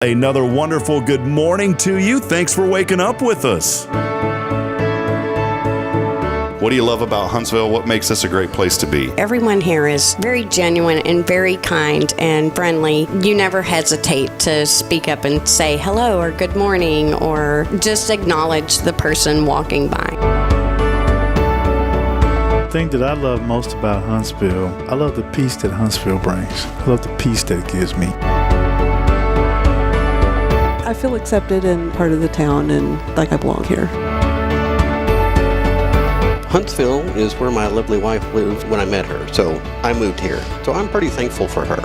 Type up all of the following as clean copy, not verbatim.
Another wonderful good morning to you. Thanks for waking up with us. What do you love about Huntsville? What makes this a great place to be? Everyone here is very genuine and very kind and friendly. You never hesitate to speak up and say hello or good morning or just acknowledge the person walking by. The thing that I love most about Huntsville, I love the peace that Huntsville brings. I love the peace that it gives me. I feel accepted and part of the town and like I belong here. Huntsville is where my lovely wife lived when I met her, so I moved here. So I'm pretty thankful for her.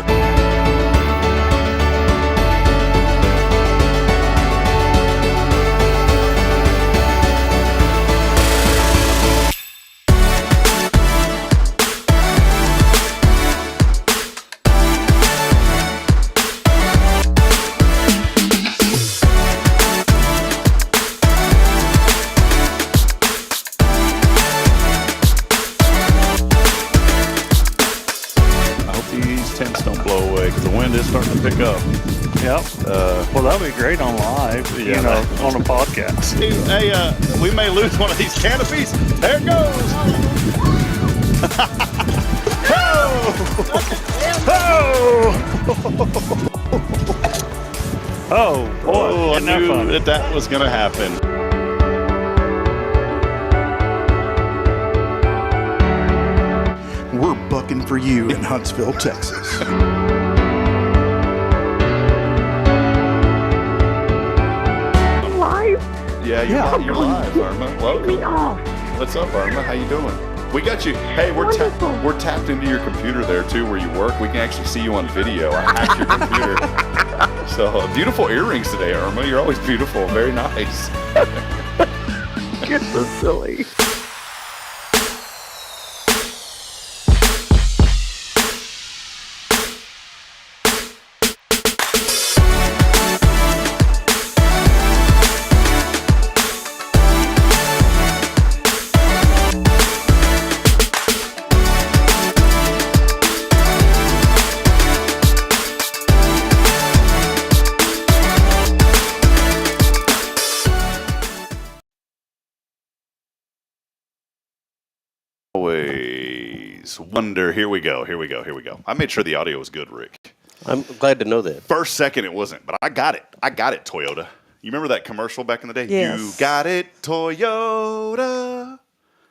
Starting to pick up. Yep. Well, that'll be great on live, on a podcast. Hey, we may lose one of these canopies. There it goes. Oh, boy. I knew that was going to happen. We're bucking for you in Huntsville, Texas. Yeah, you're live, Irma. Welcome. What's up, Irma? How you doing? We got you. Hey, we're tapped into your computer there too, where you work. We can actually see you on video. I hacked your computer. So beautiful earrings today, Irma. You're always beautiful. Very nice. You're so silly. Always wonder. Here we go. I made sure the audio was good, Rick. I'm glad to know that. First second it wasn't, but I got it, Toyota. You remember that commercial back in the day? Yes. You got it, Toyota.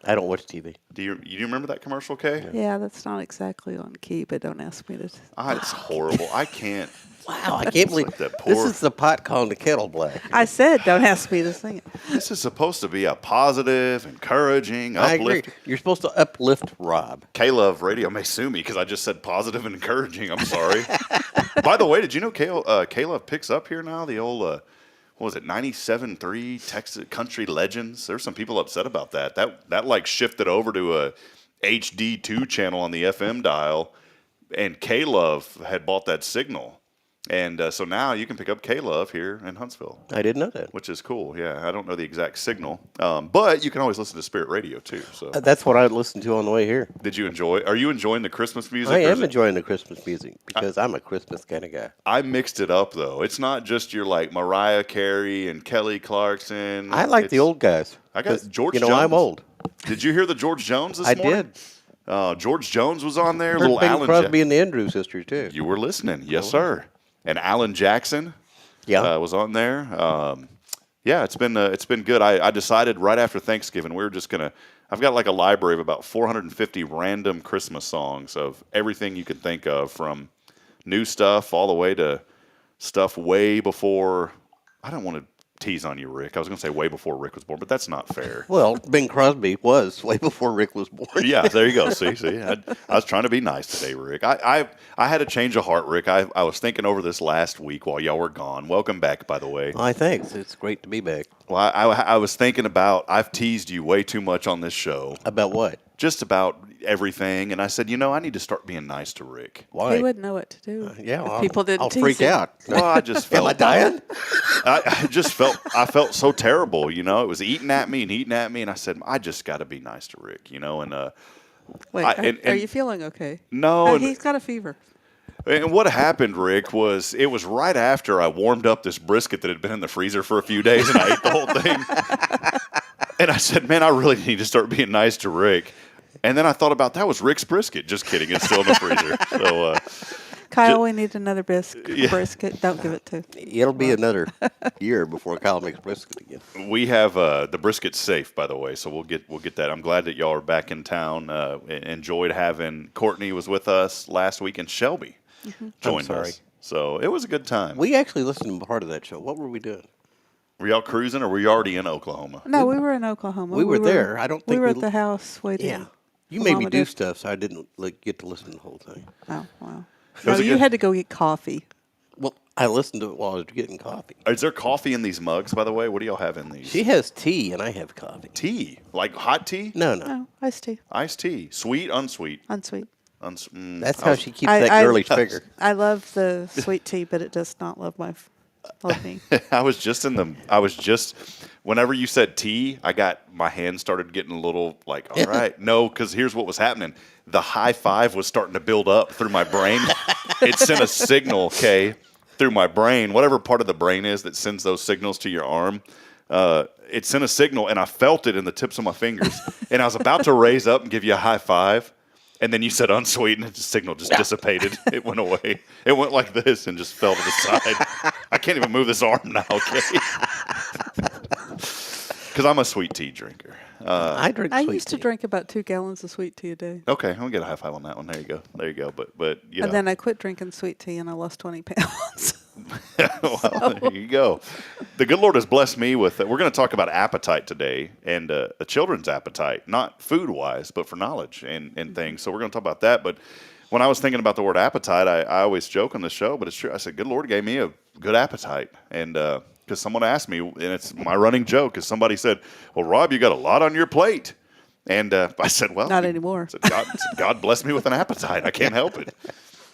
I don't watch TV. Do you remember that commercial, Kaye? Yeah, that's not exactly on key, but don't ask me to. It's horrible. I can't. Wow, I can't believe like that this poor- is the pot calling the kettle black. I said don't ask me to sing it. This is supposed to be a positive, encouraging, I agree. uplifting. You're supposed to uplift Rob. K-Love Radio may sue me because I just said positive and encouraging. I'm sorry. By the way, did you know K-Love picks up here now? The old, what was it, 97.3 Texas Country Legends? There's some people upset about that. That like shifted over to a HD2 channel on the FM dial, and K-Love had bought that signal. And so now you can pick up K-Love here in Huntsville. I didn't know that. Which is cool, yeah. I don't know the exact signal. But you can always listen to Spirit Radio, too. So That's what I listened to on the way here. Are you enjoying the Christmas music? I am enjoying the Christmas music because I'm a Christmas kind of guy. I mixed it up, though. It's not just your, like, Mariah Carey and Kelly Clarkson. I like the old guys. I got George Jones. I'm old. Did you hear the George Jones this morning? I did. George Jones was on there. Heard Little Bing Alan Crosby and the Andrews sisters, too. You were listening. Yes, sir. And Alan Jackson was on there. It's been good. I decided right after Thanksgiving we were just gonna. I've got like a library of about 450 random Christmas songs of everything you can think of, from new stuff all the way to stuff way before. I don't want to tease on you, Rick. I was going to say way before Rick was born, but that's not fair. Well, Bing Crosby was way before Rick was born. Yeah, there you go. See, I was trying to be nice today, Rick. I had a change of heart, Rick. I was thinking over this last week while y'all were gone. Welcome back, by the way. Thanks. It's great to be back. Well, I was thinking about, I've teased you way too much on this show. About what? Just about everything, and I said, I need to start being nice to Rick. Why? He wouldn't know what to do. If people didn't I'll tease freak him. out. Well, I just felt. Am I dying? I felt so terrible. It was eating at me, and I said, I just got to be nice to Rick. And Wait, are you feeling okay? No, He's got a fever. And what happened, Rick, was it was right after I warmed up this brisket that had been in the freezer for a few days, and I ate the whole thing. And I said, man, I really need to start being nice to Rick. And then I thought about that was Rick's brisket. Just kidding. It's still in the freezer. So, Kyle, we need another brisket. Don't give it to. It'll be another year before Kyle makes brisket again. we have the brisket safe, by the way, so we'll get that. I'm glad that y'all are back in town. Enjoyed having Courtney was with us last week, and Shelby joined us. So it was a good time. We actually listened to part of that show. What were we doing? Were y'all cruising, or were you already in Oklahoma? No, we were in Oklahoma. We were there. I don't think we were at the house waiting. Yeah. You for made me Mama do to- stuff, so I didn't get to listen to the whole thing. Oh, wow. was No, a you good- had to go get coffee. Well, I listened to it while I was getting coffee. Is there coffee in these mugs, by the way? What do y'all have in these? She has tea, and I have coffee. Tea, like hot tea, No. Oh, iced tea, iced tea, sweet, unsweet. unsweet. That's how she keeps that girlish figure. I love the sweet tea, but it does not love me. I was just whenever you said tea, my hand started getting a little like, all right, no, because here's what was happening. The high five was starting to build up through my brain. It sent a signal, Kaye, through my brain, whatever part of the brain is that sends those signals to your arm. It sent a signal, and I felt it in the tips of my fingers. And I was about to raise up and give you a high five. And then you said unsweet, and the signal just dissipated. It went away. It went like this and just fell to the side. I can't even move this arm now, okay? Because I'm a sweet tea drinker. I drink I sweet used to tea. drink about 2 gallons of sweet tea a day. Okay, I'm going to get a high five on that one. There you go. But you know. And then I quit drinking sweet tea and I lost 20 pounds. Well, there you go. The good Lord has blessed me with we're going to talk about appetite today, and a children's appetite, not food-wise, but for knowledge and things. So we're going to talk about that. But when I was thinking about the word appetite, I always joke on the show, but it's true. I said, good Lord gave me a good appetite. And because someone asked me, and it's my running joke, is somebody said, well, Rob, you got a lot on your plate. And I said, well. Not anymore. I said, God bless me with an appetite. I can't help it.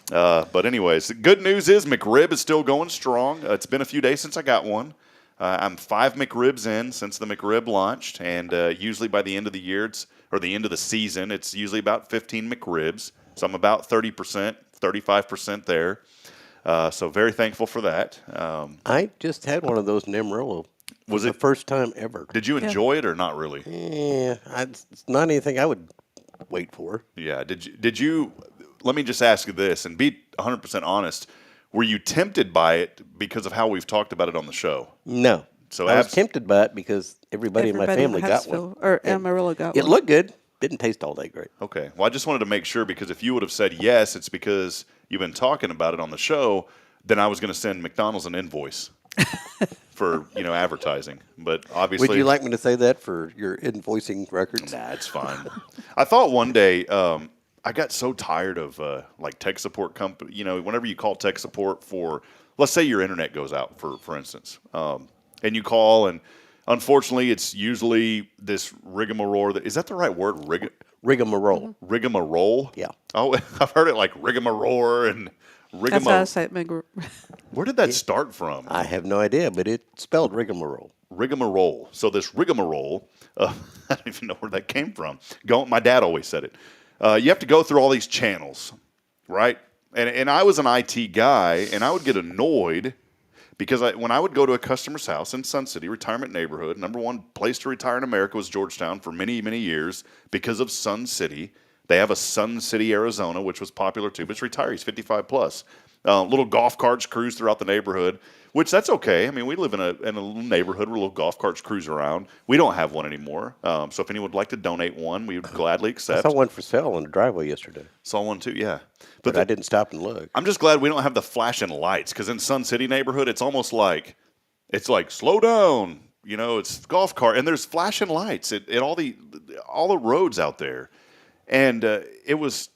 But anyways, the good news is McRib is still going strong. It's been a few days since I got one. I'm 5 McRibs in since the McRib launched, and usually by the end of the year, or the end of the season, it's usually about 15 McRibs. So I'm about 30%, 35% there. So very thankful for that. I just had one of those in Amarillo. Was the it first time ever? Did you enjoy it or not really? Yeah, it's not anything I would wait for. Yeah. Did you? Let me just ask you this, and be 100% honest. Were you tempted by it because of how we've talked about it on the show? No. So I was tempted by it because everybody in my family in got one. Huntsville, or Amarillo got It one. looked good. Didn't taste all that great. Okay. Well, I just wanted to make sure, because if you would have said yes, it's because you've been talking about it on the show, then I was going to send McDonald's an invoice for advertising. But obviously, Would you like me to say that for your invoicing records? Nah, it's fine. I thought one day I got so tired of like tech support company. Whenever you call tech support for, let's say your internet goes out, for instance, and you call, and unfortunately, it's usually this rigmarole. Is that the right word? Rigmarole. Rigmarole? Yeah. Oh, I've heard it like rigmarole and That's how I say it. Where did that start from? I have no idea, but it's spelled rigmarole. Rigmarole. So this rigmarole, I don't even know where that came from. My dad always said it. You have to go through all these channels, right? And I was an IT guy, and I would get annoyed because when I would go to a customer's house in Sun City, retirement neighborhood, number one place to retire in America was Georgetown for many, many years because of Sun City. They have a Sun City, Arizona, which was popular too, but it's retirees, 55 plus. Little golf carts cruise throughout the neighborhood, which that's okay. I mean, we live in a little neighborhood where little golf carts cruise around. We don't have one anymore. So if anyone would like to donate one, we would gladly accept. I saw one for sale in the driveway yesterday. Saw one too, yeah. But I didn't stop and look. I'm just glad we don't have the flashing lights, because in Sun City neighborhood, it's almost like, slow down. It's golf cart, and there's flashing lights at all the roads out there. And it was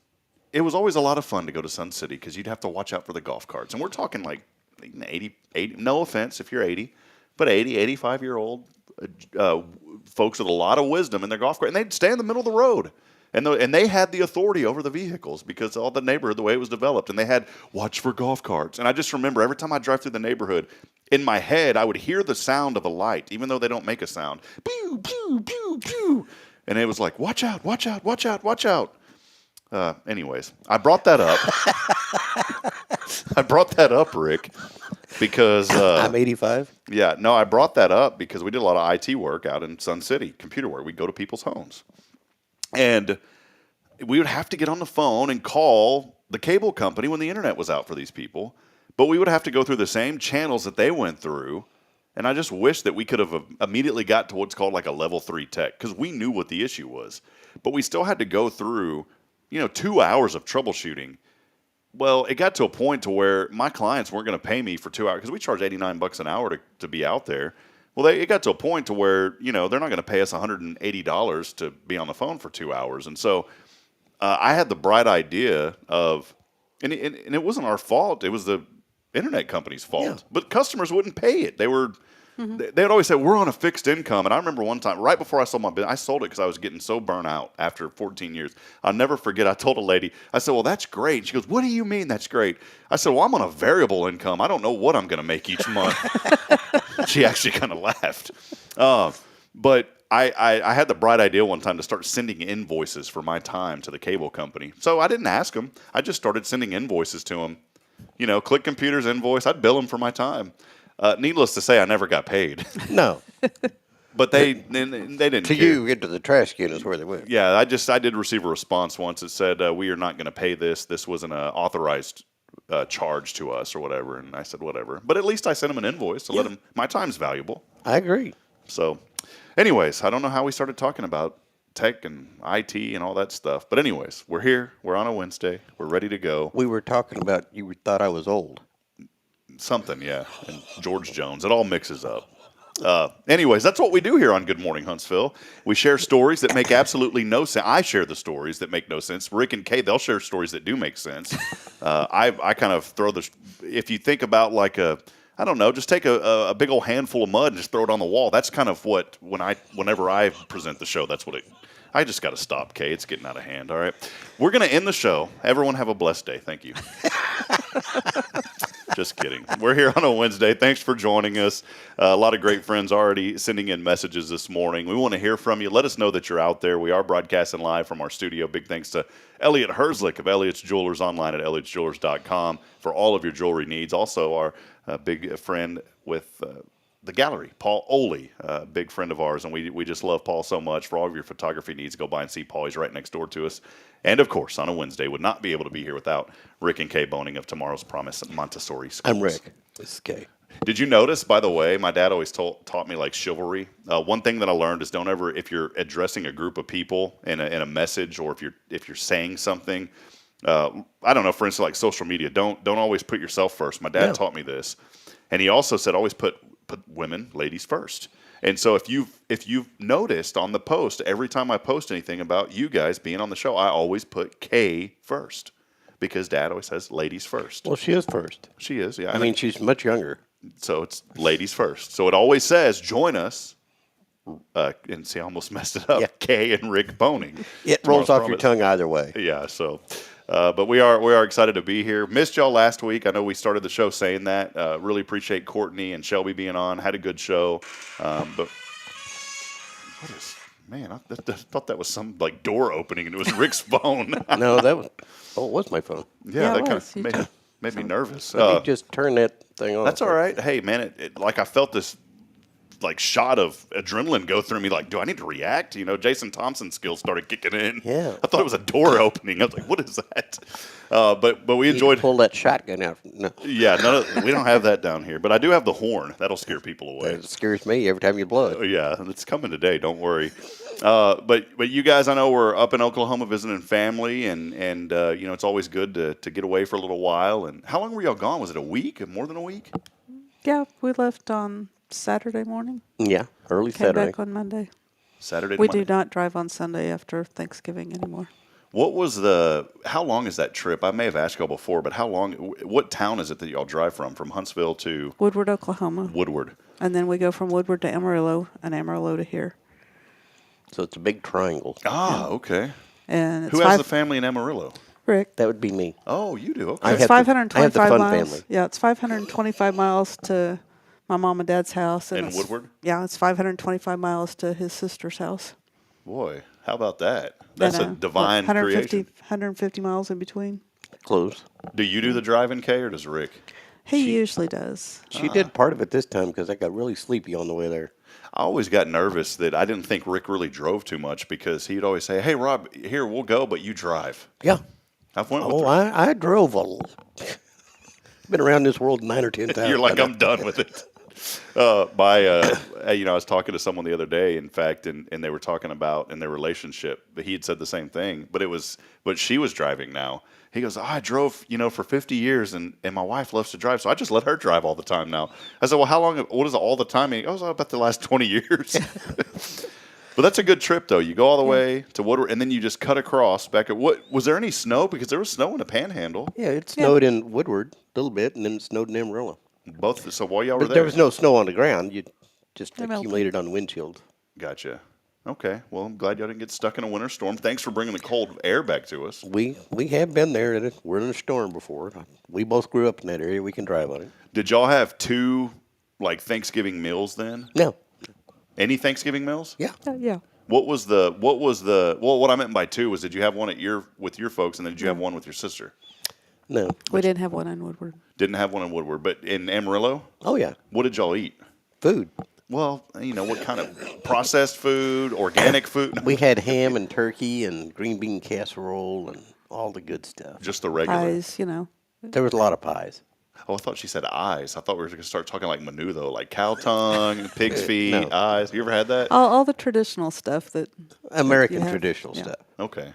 always a lot of fun to go to Sun City, because you'd have to watch out for the golf carts. And we're talking like 80, no offense if you're 80, but 80, 85-year-old folks with a lot of wisdom in their golf cart. And they'd stay in the middle of the road. And they had the authority over the vehicles because all the neighborhood, the way it was developed. And they had watch for golf carts. And I just remember every time I drive through the neighborhood, in my head, I would hear the sound of a light, even though they don't make a sound. Pew, pew, pew, pew. And it was like, watch out, watch out, watch out, watch out. Anyways, I brought that up. I brought that up, Rick, because I'm 85. yeah, no, I brought that up because we did a lot of IT work out in Sun City, computer work. We'd go to people's homes, and we would have to get on the phone and call the cable company when the internet was out for these people. But we would have to go through the same channels that they went through. And I just wish that we could have immediately got to what's called like a level 3 tech, because we knew what the issue was. But we still had to go through, 2 hours of troubleshooting. Well, it got to a point to where my clients weren't going to pay me for 2 hours, because we charge $89 an hour to be out there. Well, it got to a point to where, they're not going to pay us $180 to be on the phone for 2 hours. And so I had the bright idea of, and it wasn't our fault. It was the internet company's fault. Yeah. But customers wouldn't pay it. They were, they'd always say, we're on a fixed income. And I remember one time, right before I sold my business, I sold it because I was getting so burnt out after 14 years. I'll never forget, I told a lady, I said, well, that's great. She goes, what do you mean that's great? I said, well, I'm on a variable income. I don't know what I'm going to make each month. She actually kind of laughed. But I had the bright idea one time to start sending invoices for my time to the cable company. So I didn't ask them. I just started sending invoices to them. Click Computers invoice. I'd bill them for my time. Needless to say, I never got paid. No. But they didn't To care. you, into the trash can is where they went. Yeah, I did receive a response once that said, we are not going to pay this. This wasn't an authorized charge to us or whatever. And I said, whatever. But at least I sent them an invoice to let them, my time's valuable. I agree. So anyways, I don't know how we started talking about tech and IT and all that stuff. But anyways, we're here. We're on a Wednesday. We're ready to go. We were talking about you thought I was old. Something, yeah. And George Jones. It all mixes up. Anyways, that's what we do here on Good Morning Huntsville. We share stories that make absolutely no sense. I share the stories that make no sense. Rick and Kaye, they'll share stories that do make sense. I kind of throw the, if you think about like I don't know, just take a big old handful of mud and just throw it on the wall. That's kind of what, whenever I present the show, that's what I just got to stop, Kaye. It's getting out of hand, all right? We're going to end the show. Everyone have a blessed day. Thank you. Just kidding. We're here on a Wednesday. Thanks for joining us. A lot of great friends already sending in messages this morning. We want to hear from you. Let us know that you're out there. We are broadcasting live from our studio. Big thanks to Elliot Herzlich of Elliot's Jewelers, online at elliotsjewelers.com for all of your jewelry needs. Also, our big friend with the gallery, Paul Oley, a big friend of ours, and we just love Paul so much. For all of your photography needs, go by and see Paul. He's right next door to us. And, of course, on a Wednesday, would not be able to be here without Rick and Kaye Boehning of Tomorrow's Promise at Montessori Schools. I'm Rick. This is Kaye. Did you notice, by the way, my dad always taught me, like, chivalry. One thing that I learned is don't ever, if you're addressing a group of people in a message, or if you're saying something, I don't know, for instance, like social media, don't always put yourself first. My dad taught me this. And he also said always put women, ladies first. And so if you've noticed on the post, every time I post anything about you guys being on the show, I always put Kaye first, because Dad always says ladies first. Well, she is first. She is, yeah. I mean, she's much younger. So it's ladies first. So it always says join us. And see, I almost messed it up. Yeah. Kaye and Rick Boehning. It rolls off your tongue either way. Yeah. So, but we are excited to be here. Missed y'all last week. I know we started the show saying that. Really appreciate Courtney and Shelby being on. Had a good show. But what is? Man, I thought that was some like door opening, and it was Rick's phone. No, that was. Oh, it was my phone. Yeah, that kind of made me nervous. Let me just turn that thing on. That's all right. Hey, man, like I felt this like shot of adrenaline go through me. Like, do I need to react? Jason Thompson's skills started kicking in. Yeah, I thought it was a door opening. I was like, what is that? But we enjoyed. Pull that shotgun out. No. Yeah, we don't have that down here. But I do have the horn. That'll scare people away. It scares me every time you blow it. Yeah, it's coming today. Don't worry. But you guys, I know we're up in Oklahoma visiting family, and it's always good to get away for a little while. And how long were y'all gone? Was it a week? More than a week? Yeah, we left on Saturday morning. Yeah, early Came Saturday. back on Monday. Saturday. We Monday. do not drive on Sunday after Thanksgiving anymore. How long is that trip? I may have asked y'all before, but what town is it that y'all drive from Huntsville to? Woodward, Oklahoma. Woodward. And then we go from Woodward to Amarillo, and Amarillo to here. So it's a big triangle. Ah, okay. And who has the family in Amarillo? Rick. That would be me. Oh, you do. Okay. It's 525 fun miles. family. Yeah, it's 525 miles to my mom and dad's house. And Woodward? Yeah, it's 525 miles to his sister's house. Boy, How about that? That's a divine 150 miles in between. Close. Do you do the driving, Kay, or does Rick? He usually does. She did part of it this time because I got really sleepy on the way there. I always got nervous that I didn't think Rick really drove too much because he'd always say, "Hey, Rob, here we'll go, but you drive." Yeah. I've went with Oh, I drove been around this world 9 or 10 times. You're like, I'm done with it. I was talking to someone the other day, in fact, and they were talking about in their relationship. He had said the same thing, but she was driving now. He goes, I drove, for 50 years, and my wife loves to drive, so I just let her drive all the time now. I said, well, how long? What is it, all the time? He goes, about the last 20 years. But that's a good trip, though. You go all the way to Woodward, and then you just cut across back at what? Was there any snow? Because there was snow in the Panhandle. Yeah, it snowed in Woodward a little bit, and then it snowed in Amarillo. Both. So while y'all were But there was no snow on the ground. You just They're melting. accumulated on the windshield. Gotcha. Okay. Well, I'm glad y'all didn't get stuck in a winter storm. Thanks for bringing the cold air back to us. We have been there. We're in a storm before. We both grew up in that area. We can drive on it. Did y'all have two Thanksgiving meals then? No. Any Thanksgiving meals? Yeah. Yeah. What I meant by two was, did you have one with your folks, and then did you have one with your sister? No. We didn't have one in Woodward. Didn't have one in Woodward, but in Amarillo? Oh, yeah. What did y'all eat? Food. Well, what kind of processed food, organic food? We had ham and turkey and green bean casserole and all the good stuff. Just the regular. Pies, There was a lot of pies. Oh, I thought she said eyes. I thought we were going to start talking like menu, though, like cow tongue, pig's feet, No. eyes. You ever had that? all the traditional stuff that American have. traditional Yeah. stuff. Okay.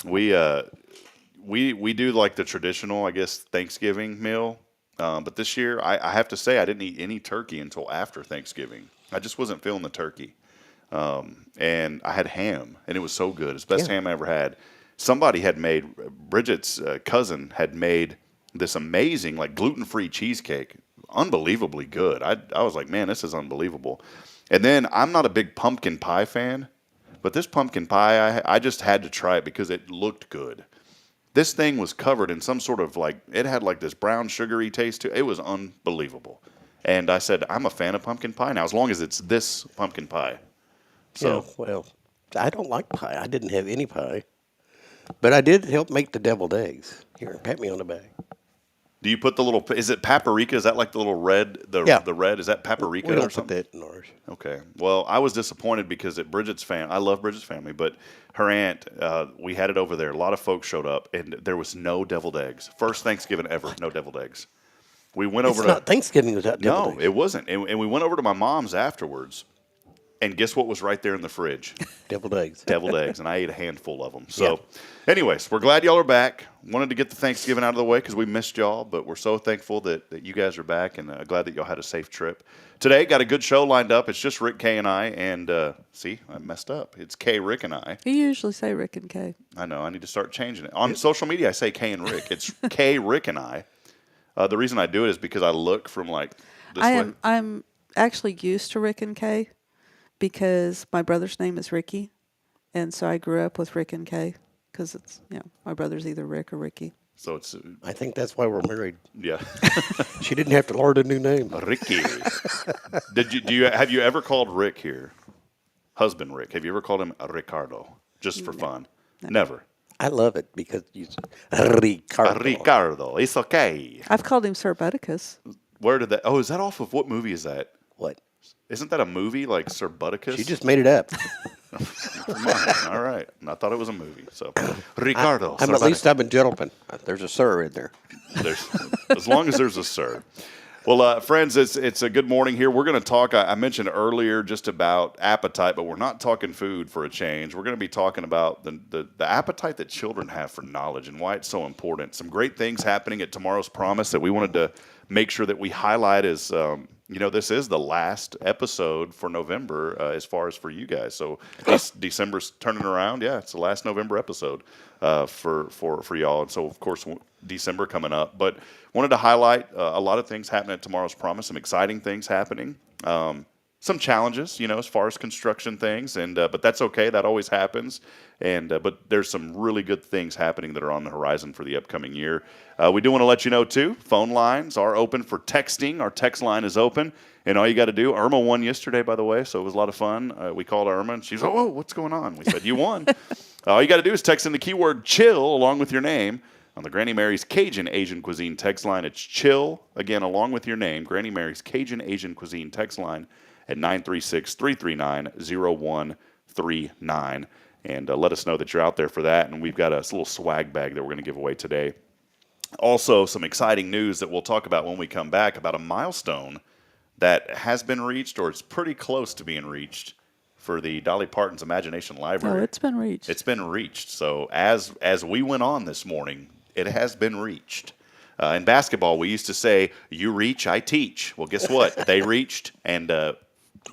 We do like the traditional, I guess, Thanksgiving meal. But this year, I have to say, I didn't eat any turkey until after Thanksgiving. I just wasn't feeling the turkey. And I had ham, and it was so good. It's the best ham I ever had. Somebody had made, Bridget's cousin had made this amazing, gluten-free cheesecake. Unbelievably good. I was like, man, this is unbelievable. And then I'm not a big pumpkin pie fan, but this pumpkin pie, I just had to try it because it looked good. This thing was covered in some sort of it had this brown sugary taste to it. It was unbelievable. And I said, I'm a fan of pumpkin pie now, as long as it's this pumpkin pie. So, Yeah, well, I don't like pie. I didn't have any pie. But I did help make the deviled eggs. Here, pat me on the back. do you put the little, is it paprika? Is that the little red, the red? Is that paprika We or don't put something? that in ours. Okay. Well, I was disappointed because at Bridget's family, I love Bridget's family, but her aunt, we had it over there. A lot of folks showed up, and there was no deviled eggs. First Thanksgiving ever, no deviled eggs. We went over It's not Thanksgiving without deviled No, eggs. it wasn't. And we went over to my mom's afterwards, and guess what was right there in the fridge? Deviled eggs. Deviled eggs, and I ate a handful of them. So, anyways, we're glad y'all are back. Wanted to get the Thanksgiving out of the way because we missed y'all, but we're so thankful that you guys are back, and glad that y'all had a safe trip. Today, got a good show lined up. It's just Rick, Kay, and I, and see, I messed up. It's Kay, Rick, and I. you usually say Rick and Kay. I know. I need to start changing it. On social media, I say Kay and Rick. It's Kay, Rick, and I. The reason I do it is because I look from this way. I'm actually used to Rick and Kay because my brother's name is Ricky, and so I grew up with Rick and Kay because it's my brother's either Rick or Ricky. So it's I think that's why we're married. yeah, She didn't have to learn a new name. Ricky. Have you ever called Rick here, husband Rick? Have you ever called him Ricardo just for fun? Never. I love it because you Ricardo. Ricardo, it's okay. I've called him Sir Butticus. Where did that? Oh, is that off of what movie is that? What? Isn't that a movie like Sir Butticus? She just made it up. All right. I thought it was a movie. So, Ricardo. I'm Sir at least Butticus. I'm a gentleman. There's a sir in there. As long as there's a sir. Well, friends, it's a good morning here. We're going to talk, I mentioned earlier, just about appetite, but we're not talking food for a change. We're going to be talking about the appetite that children have for knowledge and why it's so important. Some great things happening at Tomorrow's Promise that we wanted to make sure that we highlight as, this is the last episode for November as far as for you guys. So December's turning around. Yeah, it's the last November episode for y'all. And so, of course, December coming up. But wanted to highlight a lot of things happening at Tomorrow's Promise, some exciting things happening. some challenges, as far as construction things, and but that's okay. That always happens, and but there's some really good things happening that are on the horizon for the upcoming year. We do want to let you know too. Phone lines are open for texting. Our text line is open, and all you got to do. Irma won yesterday, by the way, so it was a lot of fun. We called Irma, and she's like, "Oh, what's going on?" We said, "You won." All you got to do is text in the keyword "chill" along with your name. On the Granny Mary's Cajun Asian Cuisine text line, it's chill, again, along with your name, Granny Mary's Cajun Asian Cuisine text line at 936-339-0139. And let us know that you're out there for that. And we've got a little swag bag that we're going to give away today. Also, some exciting news that we'll talk about when we come back about a milestone that has been reached, or it's pretty close to being reached, for the Dolly Parton's Imagination Library. Oh, it's been reached. It's been reached. So as we went on this morning, it has been reached. In basketball, we used to say, "You reach, I teach." Well, guess what? They reached, and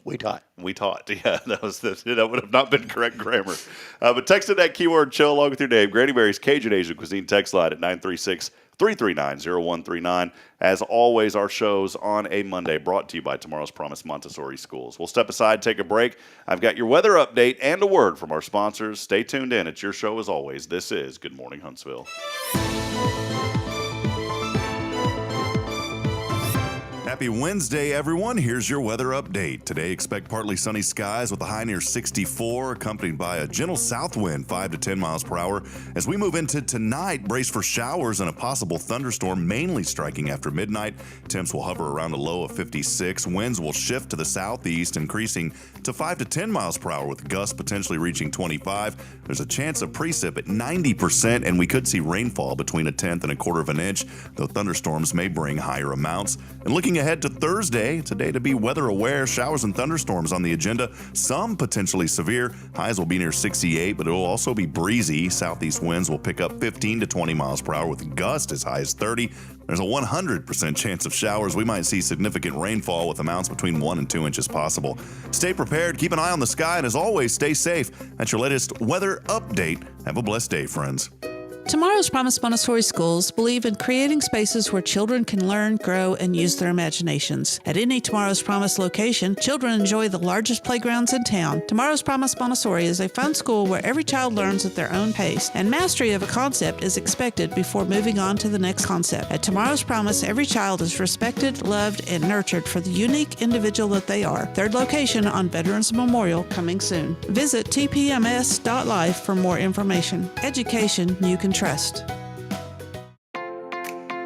We taught. we taught. Yeah, that would have not been correct grammar. But text in that keyword "chill" along with your name. Granny Mary's Cajun Asian Cuisine text line at 936-339-0139. As always, our shows on a Monday brought to you by Tomorrow's Promise Montessori Schools. We'll step aside, take a break. I've got your weather update and a word from our sponsors. Stay tuned in. It's your show as always. This is Good Morning Huntsville. Happy Wednesday, everyone. Here's your weather update. Today, expect partly sunny skies with a high near 64, accompanied by a gentle south wind, 5 to 10 miles per hour. As we move into tonight, brace for showers and a possible thunderstorm, mainly striking after midnight. Temps will hover around a low of 56. Winds will shift to the southeast, increasing to 5 to 10 miles per hour, with gusts potentially reaching 25. There's a chance of precip at 90%, and we could see rainfall between a tenth and a quarter of an inch, though thunderstorms may bring higher amounts. And looking ahead to Thursday, today to be weather aware, showers and thunderstorms on the agenda, some potentially severe. Highs will be near 68, but it will also be breezy. Southeast winds will pick up 15 to 20 miles per hour with gusts as high as 30. There's a 100% chance of showers. We might see significant rainfall with amounts between 1 and 2 inches possible. Stay prepared, keep an eye on the sky, and as always, stay safe. That's your latest weather update. Have a blessed day, friends. Tomorrow's Promise Montessori Schools believe in creating spaces where children can learn, grow, and use their imaginations. At any Tomorrow's Promise location, children enjoy the largest playgrounds in town. Tomorrow's Promise Montessori is a fun school where every child learns at their own pace, and mastery of a concept is expected before moving on to the next concept. At Tomorrow's Promise, every child is respected, loved, and nurtured for the unique individual that they are. Third location on Veterans Memorial, coming soon. Visit tpms.life for more information. Education you can trust.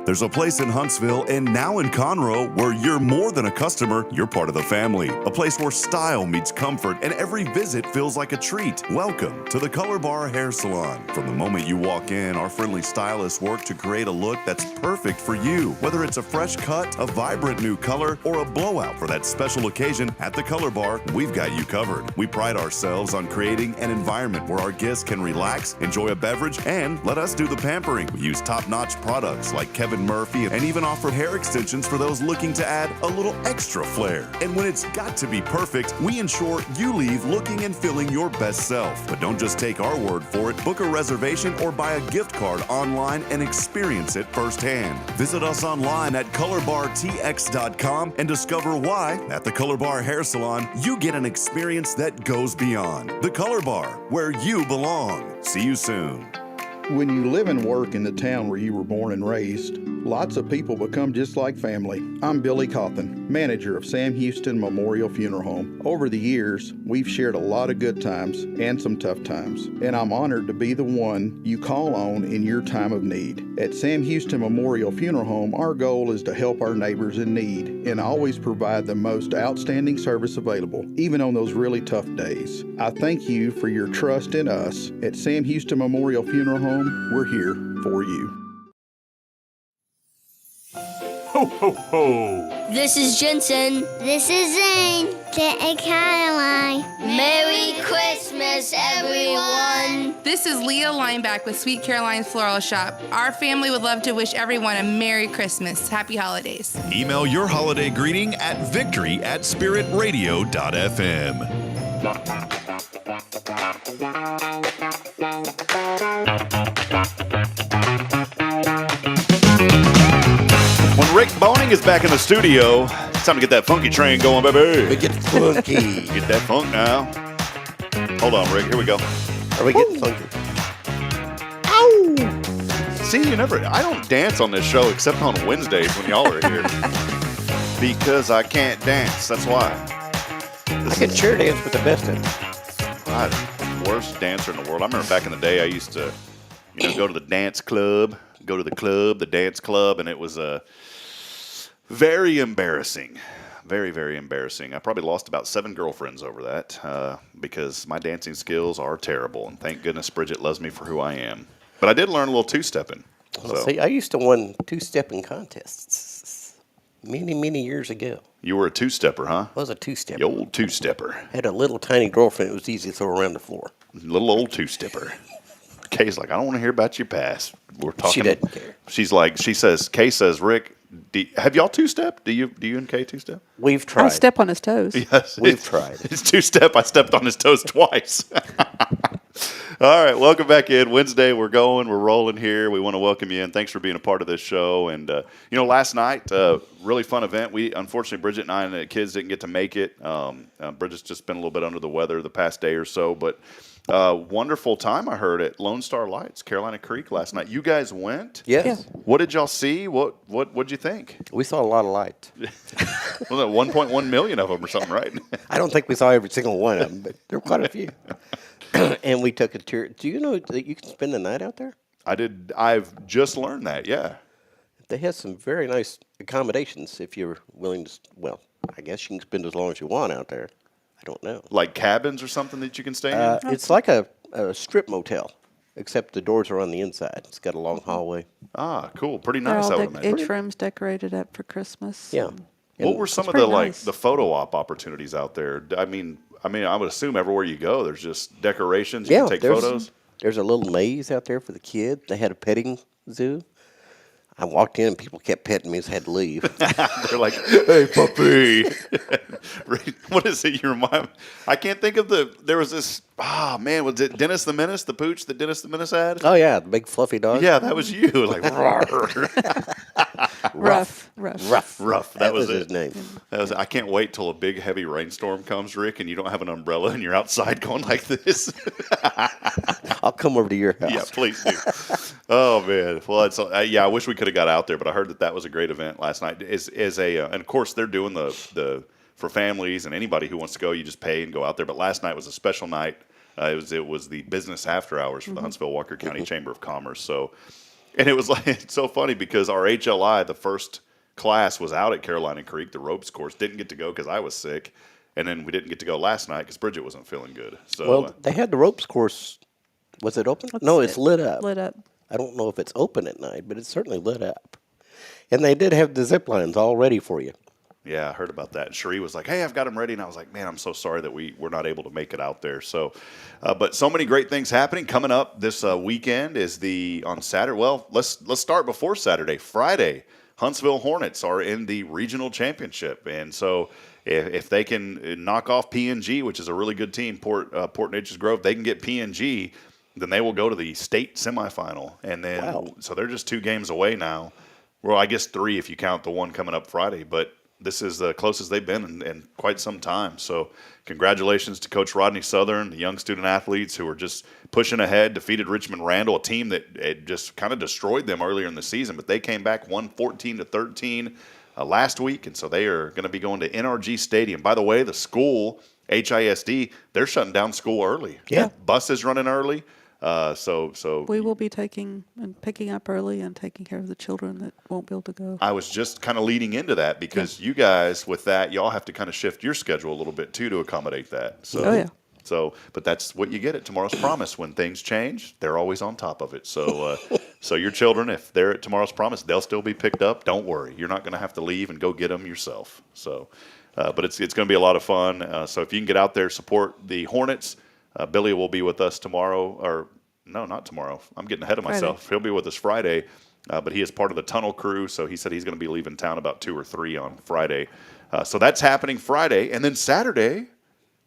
There's a place in Huntsville and now in Conroe where you're more than a customer, you're part of the family. A place where style meets comfort and every visit feels like a treat. Welcome to the Color Bar Hair Salon. From the moment you walk in, our friendly stylists work to create a look that's perfect for you. Whether it's a fresh cut, a vibrant new color, or a blowout for that special occasion, at the Color Bar, we've got you covered. We pride ourselves on creating an environment where our guests can relax, enjoy a beverage, and let us do the pampering. We use top-notch products like Kevin Murphy and even offer hair extensions for those looking to add a little extra flair. And when it's got to be perfect, we ensure you leave looking and feeling your best self. But don't just take our word for it. Book a reservation or buy a gift card online and experience it firsthand. Visit us online at colorbartx.com and discover why at the Color Bar Hair Salon you get an experience that goes beyond. The Color Bar, where you belong. See you soon. When you live and work in the town where you were born and raised, lots of people become just like family. I'm Billy Cawthon, manager of Sam Houston Memorial Funeral Home. Over the years, we've shared a lot of good times and some tough times, and I'm honored to be the one you call on in your time of need. At Sam Houston Memorial Funeral Home, our goal is to help our neighbors in need and always provide the most outstanding service available, even on those really tough days. I thank you for your trust in us. At Sam Houston Memorial Funeral Home, we're here for you. Ho, ho, ho! This is Jensen. This is Zane. And Caroline. Merry Christmas, everyone! This is Leah Lineback with Sweet Caroline's Floral Shop. Our family would love to wish everyone a Merry Christmas. Happy holidays. Email your holiday greeting at victory@spiritradio.fm. When Rick Boehning is back in the studio, It's time to get that funky train going, baby. We get funky. Get that funk now. Hold on, Rick. Here we go. Are we getting funky? See, I don't dance on this show except on Wednesdays when y'all are here. Because I can't dance. That's why. I can chair dance with the best of them. I'm the worst dancer in the world. I remember back in the day I used to, go to the dance club, the dance club, and it was very embarrassing. Very, very embarrassing. I probably lost about 7 girlfriends over that because my dancing skills are terrible. And thank goodness Bridget loves me for who I am. But I did learn a little two-stepping. Well, see, I used to win two-stepping contests many, many years ago. You were a two-stepper, huh? I was a two-stepper. The old two-stepper. Had a little tiny girlfriend. It was easy to throw around the floor. Little old two-stepper. Kay's like, I don't want to hear about your past. We're talking. She didn't care. Kay says, Rick, have y'all two-step? Do you and Kay two-step? We've tried. I step on his toes. Yes. We've tried. It's two-step. I stepped on his toes twice. All right, welcome back in. Wednesday, we're rolling here. We want to welcome you in. Thanks for being a part of this show. And, last night, really fun event. Unfortunately, Bridget and I and the kids didn't get to make it. Bridget's just been a little bit under the weather the past day or so. But wonderful time, I heard, at Lone Star Lights, Carolina Creek last night. You guys went? Yes. Yeah. What did y'all see? What'd you think? We saw a lot of lights. Well, 1.1 million of them or something, right? I don't think we saw every single one of them, but there were quite a few. And we took a tour. Do you know that you can spend the night out there? I did. I've just learned that, yeah. They have some very nice accommodations if you're willing to, well, I guess you can spend as long as you want out there. I don't know. Like cabins or something that you can stay in? It's like a strip motel, except the doors are on the inside. It's got a long hallway. Ah, cool. Pretty They're nice, I would all imagine. each room's decorated up for Christmas. Yeah. What were some of pretty the nice. the photo op opportunities out there? I mean, I would assume everywhere you go, there's just decorations. You can take photos. There's a little maze out there for the kid. They had a petting zoo. I walked in and people kept petting me, so I had to leave. They're like, "Hey, puppy." What is it? You remind me? I can't think of there was this. Ah, man, was it Dennis the Menace, the pooch that Dennis the Menace had? Oh yeah, the big fluffy dog. Yeah, that was you. Like, Rough. That was it. his name. I can't wait till a big heavy rainstorm comes, Rick, and you don't have an umbrella and you're outside going like this. I'll come over to your house. Yeah, please do. Oh man, well, I wish we could have got out there, but I heard that was a great event last night. And of course they're doing the for families and anybody who wants to go, you just pay and go out there. But last night was a special night. It was the business after hours for the Huntsville Walker County Chamber of Commerce. So, and it was it's so funny because our HLI, the first class, was out at Carolina Creek, the ropes course. Didn't get to go because I was sick, and then we didn't get to go last night because Bridget wasn't feeling good. So, well, they had the ropes course. Was it open? No, it's lit up. Lit up. I don't know if it's open at night, but it's certainly lit up. And they did have the zip lines all ready for you. Yeah, I heard about that. And Cherie was like, "Hey, I've got them ready." And I was like, "Man, I'm so sorry that we're not able to make it out there." So, but so many great things happening. Coming up this weekend is on Saturday. Well, let's start before Saturday. Friday, Huntsville Hornets are in the regional championship. And so if they can knock off PNG, which is a really good team, Port Neches Grove, they can get PNG, then they will go to the state semifinal. And then, So they're just 2 games away now. Well, I guess 3 if you count the one coming up Friday. But this is the closest they've been in quite some time. So congratulations to Coach Rodney Southern, the young student athletes who are just pushing ahead, defeated Richmond Randall, a team that had just kind of destroyed them earlier in the season. But they came back, won 14-13 last week. And so they are going to be going to NRG Stadium. By the way, the school, HISD, they're shutting down school early. Yeah. Buses running early. So we will be picking up early and taking care of the children that won't be able to go. I was just kind of leading into that because you guys, with that, y'all have to kind of shift your schedule a little bit too to accommodate that. So, but that's what you get at Tomorrow's Promise. When things change, they're always on top of it. So, so your children, if they're at Tomorrow's Promise, they'll still be picked up. Don't worry, you're not going to have to leave and go get them yourself. So, but it's going to be a lot of fun. So if you can get out there, support the Hornets. Billy will be with us tomorrow, or no, not tomorrow. I'm getting ahead of myself. Friday. He'll be with us Friday, but he is part of the tunnel crew, so he said he's going to be leaving town about 2 or 3 on Friday. So that's happening Friday. And then Saturday,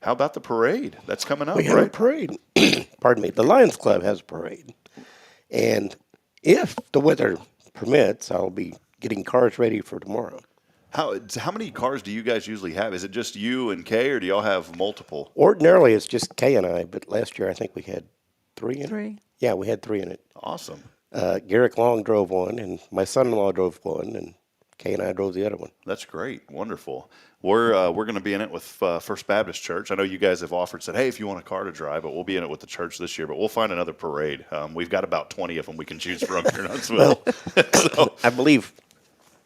how about the parade? That's coming up, We have a parade. Pardon me. The Lions Club has a parade. And if the weather permits, I'll be getting cars ready for tomorrow. How many cars do you guys usually have? Is it just you and Kaye, or do y'all have multiple? Ordinarily, it's just Kaye and I, but last year I think we had 3 in it. 3. Yeah, we had 3 in it. Awesome. Garrick Long drove one, and my son-in-law drove one, and Kaye and I drove the other one. That's great. Wonderful. We're going to be in it with First Baptist Church. I know you guys have said, hey, if you want a car to drive, but we'll be in it with the church this year. But we'll find another parade. We've got about 20 of them we can choose from here in Huntsville. So, I believe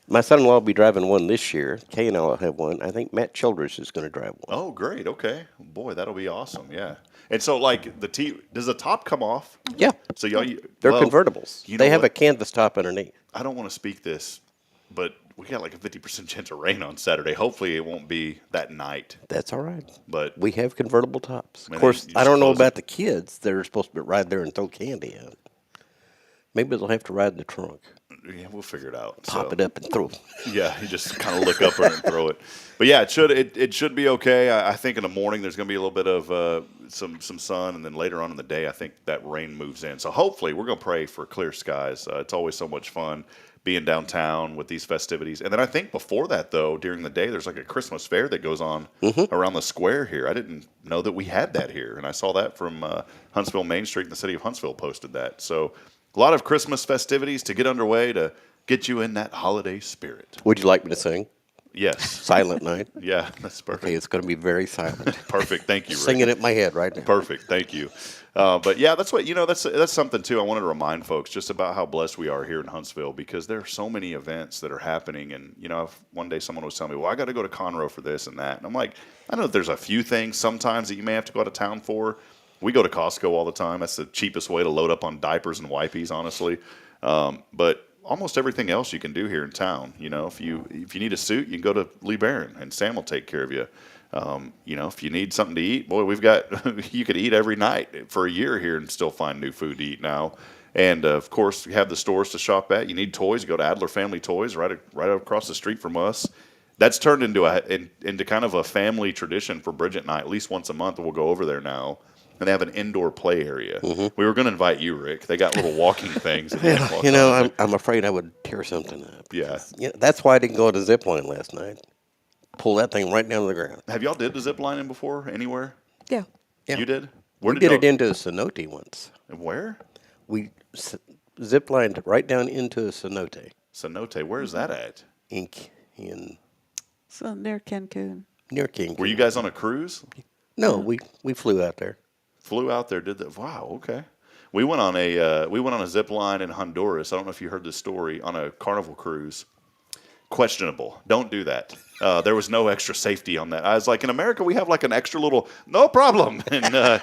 my son-in-law will be driving one this year. Kaye and I will have one. I think Matt Childress is going to drive one. Oh, great. Okay. Boy, that'll be awesome. Yeah. And so, like, does the top come off? Yeah. So y'all, they're convertibles. You know they have what? a canvas top underneath. I don't want to speak this, but we got like a 50% chance of rain on Saturday. Hopefully, it won't be that night. That's all right. But we have convertible tops. Man, Of course, you I don't know close it. about the kids. They're supposed to ride there and throw candy out. Maybe they'll have to ride in the trunk. Yeah, we'll figure it out. Pop it up and throw. Yeah, you just kind of look up and throw it. But yeah, it should be okay. I think in the morning there's going to be a little bit of some sun, and then later on in the day I think that rain moves in. So hopefully we're going to pray for clear skies. It's always so much fun being downtown with these festivities. And then I think before that, though, during the day, there's like a Christmas fair that goes on around the square here. I didn't know that we had that here, and I saw that from Huntsville Main Street, and the city of Huntsville posted that. So a lot of Christmas festivities to get underway to get you in that holiday spirit. Would you like me to sing? Yes. Silent Night? Yeah, that's perfect. Okay, it's going to be very silent. Perfect. Thank you, Rick. Singing it in my head right now. Perfect. Thank you. But yeah, that's what, that's something too. I wanted to remind folks just about how blessed we are here in Huntsville, because there are so many events that are happening. And, if one day someone was telling me, well, I got to go to Conroe for this and that. And I'm like, I know that there's a few things sometimes that you may have to go out of town for. We go to Costco all the time. That's the cheapest way to load up on diapers and wipes, honestly. But almost everything else you can do here in town. If you need a suit, you can go to Lee Barron and Sam will take care of you. If you need something to eat, boy, we've got, you could eat every night for a year here and still find new food to eat now. And of course, you have the stores to shop at. You need toys, you go to Adler Family Toys right across the street from us. That's turned into kind of a family tradition for Bridget and I. At least once a month, we'll go over there now. And they have an indoor play area. We were going to invite you, Rick. They got little walking things. I'm afraid I would tear something up. Yeah. That's why I didn't go to the zip line last night. Pull that thing right down to the ground. Have y'all did the zip lining before anywhere? Yeah. You did? We did it into a cenote once. Where? We zip lined right down into a cenote. Cenote, where is that at? In So near Cancun. Near Cancun. Were you guys on a cruise? No, we flew out there. Flew out there, did that. Wow, okay. We went on a zip line in Honduras. I don't know if you heard this story, on a Carnival cruise. Questionable. Don't do that. There was no extra safety on that. I was like, in America, we have like an extra little, no problem, and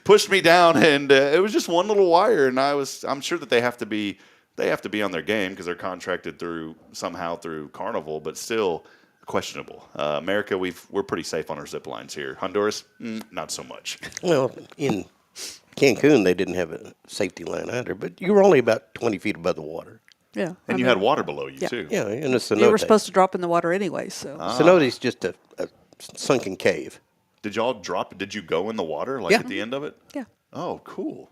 pushed me down, and it was just one little wire, and I'm sure that they have to be on their game because they're contracted through Carnival, but still questionable. America, we're pretty safe on our zip lines here. Honduras, not so much. Well, in Cancun, they didn't have a safety line either, but you were only about 20 feet above the water. Yeah. And you had water below you, too. Yeah, in a cenote. You were supposed to drop in the water anyway, so. Cenote's just a sunken cave. Did y'all drop? Did you go in the water, like at the end of it? Yeah. Oh, cool.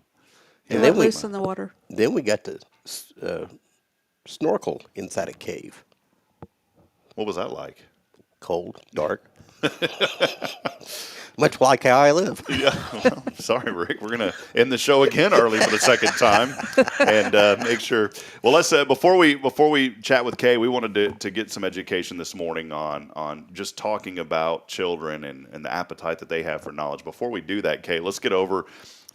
And then loose in the water. Then we got to snorkel inside a cave. What was that like? Cold, dark. Much like how I live. Yeah. Well, sorry, Rick. We're going to end the show again early for the second time, and make sure. Well, let's before we chat with Kaye, we wanted to get some education this morning on just talking about children and the appetite that they have for knowledge. Before we do that, Kaye, let's get over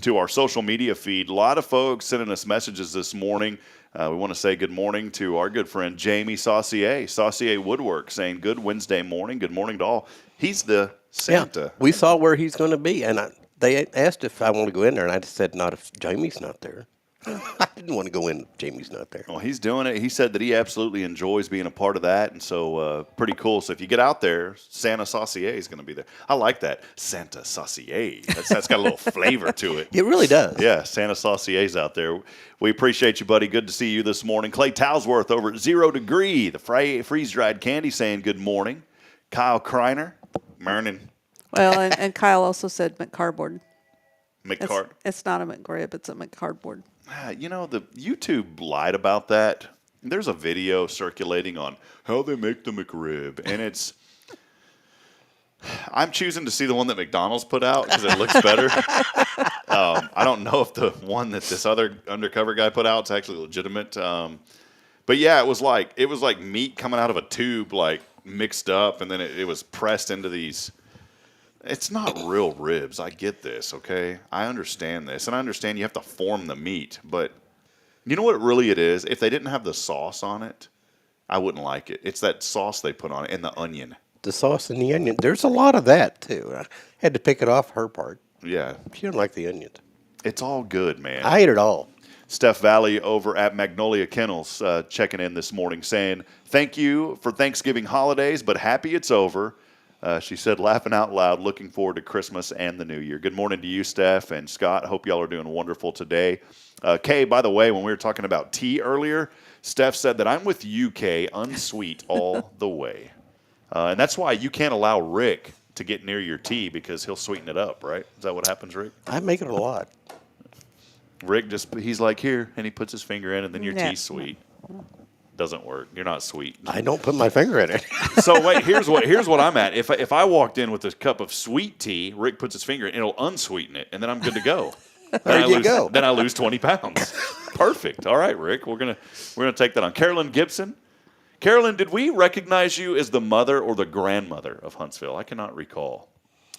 to our social media feed. A lot of folks sending us messages this morning. We want to say good morning to our good friend Jamie Saucier Woodwork, saying good Wednesday morning. Good morning to all. He's the Santa. Yeah, we saw where he's going to be, and they asked if I want to go in there, and I just said not if Jamie's not there. I didn't want to go in if Jamie's not there. Well, he's doing it. He said that he absolutely enjoys being a part of that, and so pretty cool. So if you get out there, Santa Saucier is going to be there. I like that. Santa Saucier. That's got a little flavor to it. It really does. Yeah, Santa Saucier's out there. We appreciate you, buddy. Good to see you this morning. Clay Talsworth over at 0 Degree, the freeze-dried candy, saying good morning. Kyle Kreiner, morning. Well, and Kyle also said McCardboard. It's not a McRib, it's a McCardboard. The YouTube lied about that. There's a video circulating on how they make the McRib, and I'm choosing to see the one that McDonald's put out because it looks better. I don't know if the one that this other undercover guy put out is actually legitimate. But yeah, it was like meat coming out of a tube, like mixed up, and then it was pressed into these. It's not real ribs. I get this, okay? I understand this, and I understand you have to form the meat, but you know what really it is? If they didn't have the sauce on it, I wouldn't like it. It's that sauce they put on it and the onion. The sauce and the onion. There's a lot of that, too. I had to pick it off her part. Yeah. She didn't like the onions. It's all good, man. I ate it all. Steph Valley over at Magnolia Kennels checking in this morning saying, thank you for Thanksgiving holidays, but happy it's over. She said, laughing out loud, looking forward to Christmas and the New Year. Good morning to you, Steph and Scott. Hope y'all are doing wonderful today. Kay, by the way, when we were talking about tea earlier, Steph said that I'm with you, Kay, unsweet all the way. And that's why you can't allow Rick to get near your tea because he'll sweeten it up, right? Is that what happens, Rick? I make it a lot. Rick he's like, here, and he puts his finger in, and then your tea's sweet. Doesn't work. You're not sweet. I don't put my finger in it. So wait, here's what I'm at. If I walked in with a cup of sweet tea, Rick puts his finger in, it'll unsweeten it, and then I'm good to go. There you go. Then I lose 20 pounds. Perfect. All right, Rick. We're gonna take that on. Carolyn Gibson. Carolyn, did we recognize you as the mother or the grandmother of Huntsville? I cannot recall.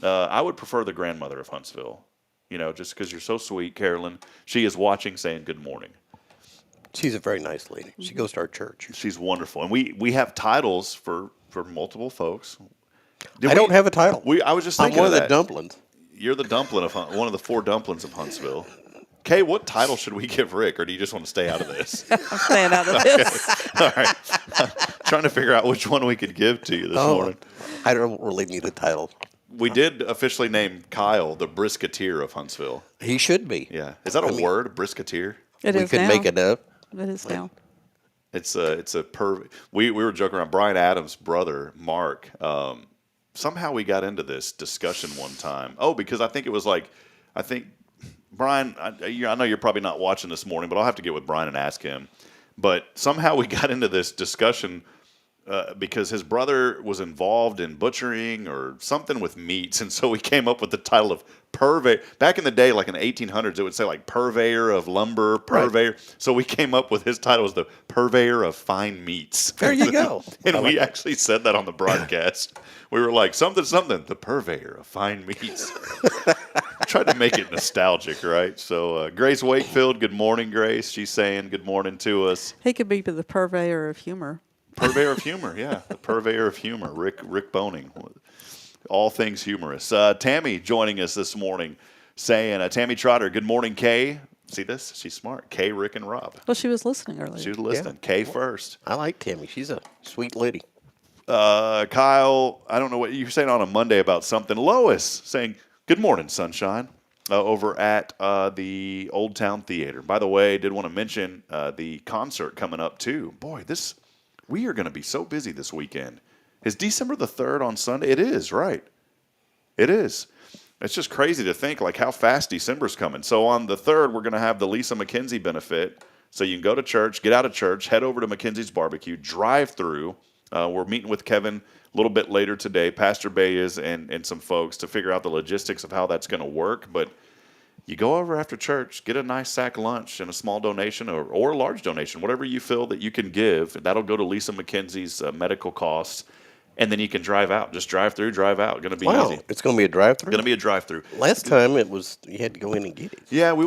I would prefer the grandmother of Huntsville. You know, just because you're so sweet, Carolyn. She is watching, saying good morning. She's a very nice lady. She goes to our church. She's wonderful, and we have titles for multiple folks. I don't have a title. I was just thinking I'm one of that. the dumplings. You're the dumpling of one of the 4 dumplings of Huntsville. Kay, what title should we give Rick, or do you just want to stay out of this? I'm staying out of this. All right. Trying to figure out which one we could give to you this morning. I don't really need a title. We did officially name Kyle the Brisketeer of Huntsville. He should be. Yeah. Is that a word, Brisketeer? It we is could now. make it up. It is now. It's a we were joking around. Brian Adams' brother, Mark, somehow we got into this discussion one time. Oh, because I think it was Brian, I know you're probably not watching this morning, but I'll have to get with Brian and ask him. But somehow we got into this discussion because his brother was involved in butchering or something with meats, and so we came up with the title of purveyor. Back in the day, like in the 1800s, it would say like purveyor of lumber, purveyor. Right. So we came up with his title as the purveyor of fine meats. There you go. And we actually said that on the broadcast. We were like, something, the purveyor of fine meats. Tried to make it nostalgic, right? So Grace Wakefield, good morning, Grace. She's saying good morning to us. He could be the purveyor of humor. Purveyor of humor, yeah. The purveyor of humor, Rick Boehning. All things humorous. Tammy joining us this morning saying, Tammy Trotter, good morning, Kay. See this? She's smart. Kay, Rick, and Rob. Well, she was listening earlier. She was listening. Yeah. Kay first. I like Tammy. She's a sweet lady. Kyle, I don't know what you were saying on a Monday about something. Lois saying, good morning, sunshine, over at the Old Town Theater. By the way, did want to mention the concert coming up, too. Boy, we are going to be so busy this weekend. Is December the 3rd on Sunday? It is, right. It is. It's just crazy to think like how fast December's coming. So on the 3rd, we're going to have the Lisa McKenzie benefit. So you can go to church, get out of church, head over to McKenzie's Barbecue, drive through. We're meeting with Kevin a little bit later today. Pastor Bay is and some folks to figure out the logistics of how that's going to work. But you go over after church, get a nice sack lunch and a small donation or a large donation, whatever you feel that you can give. That'll go to Lisa McKenzie's medical costs. And then you can drive out. Just drive through, drive out. Going to be easy. It's going to be a drive-through? Going to be a drive-through. Last time it was you had to go in and get it. Yeah, we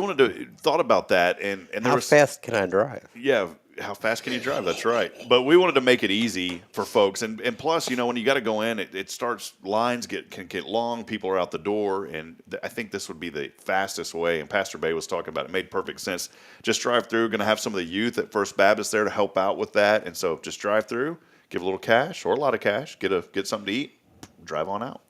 thought about that. And how fast can I drive? Yeah, how fast can you drive? That's right. But we wanted to make it easy for folks. And plus, when you got to go in, it starts, lines can get long. People are out the door. And I think this would be the fastest way. And Pastor Bay was talking about it. It made perfect sense. Just drive through. Going to have some of the youth at First Baptist there to help out with that. And so just drive through. Give a little cash or a lot of cash. Get something to eat. Drive on out.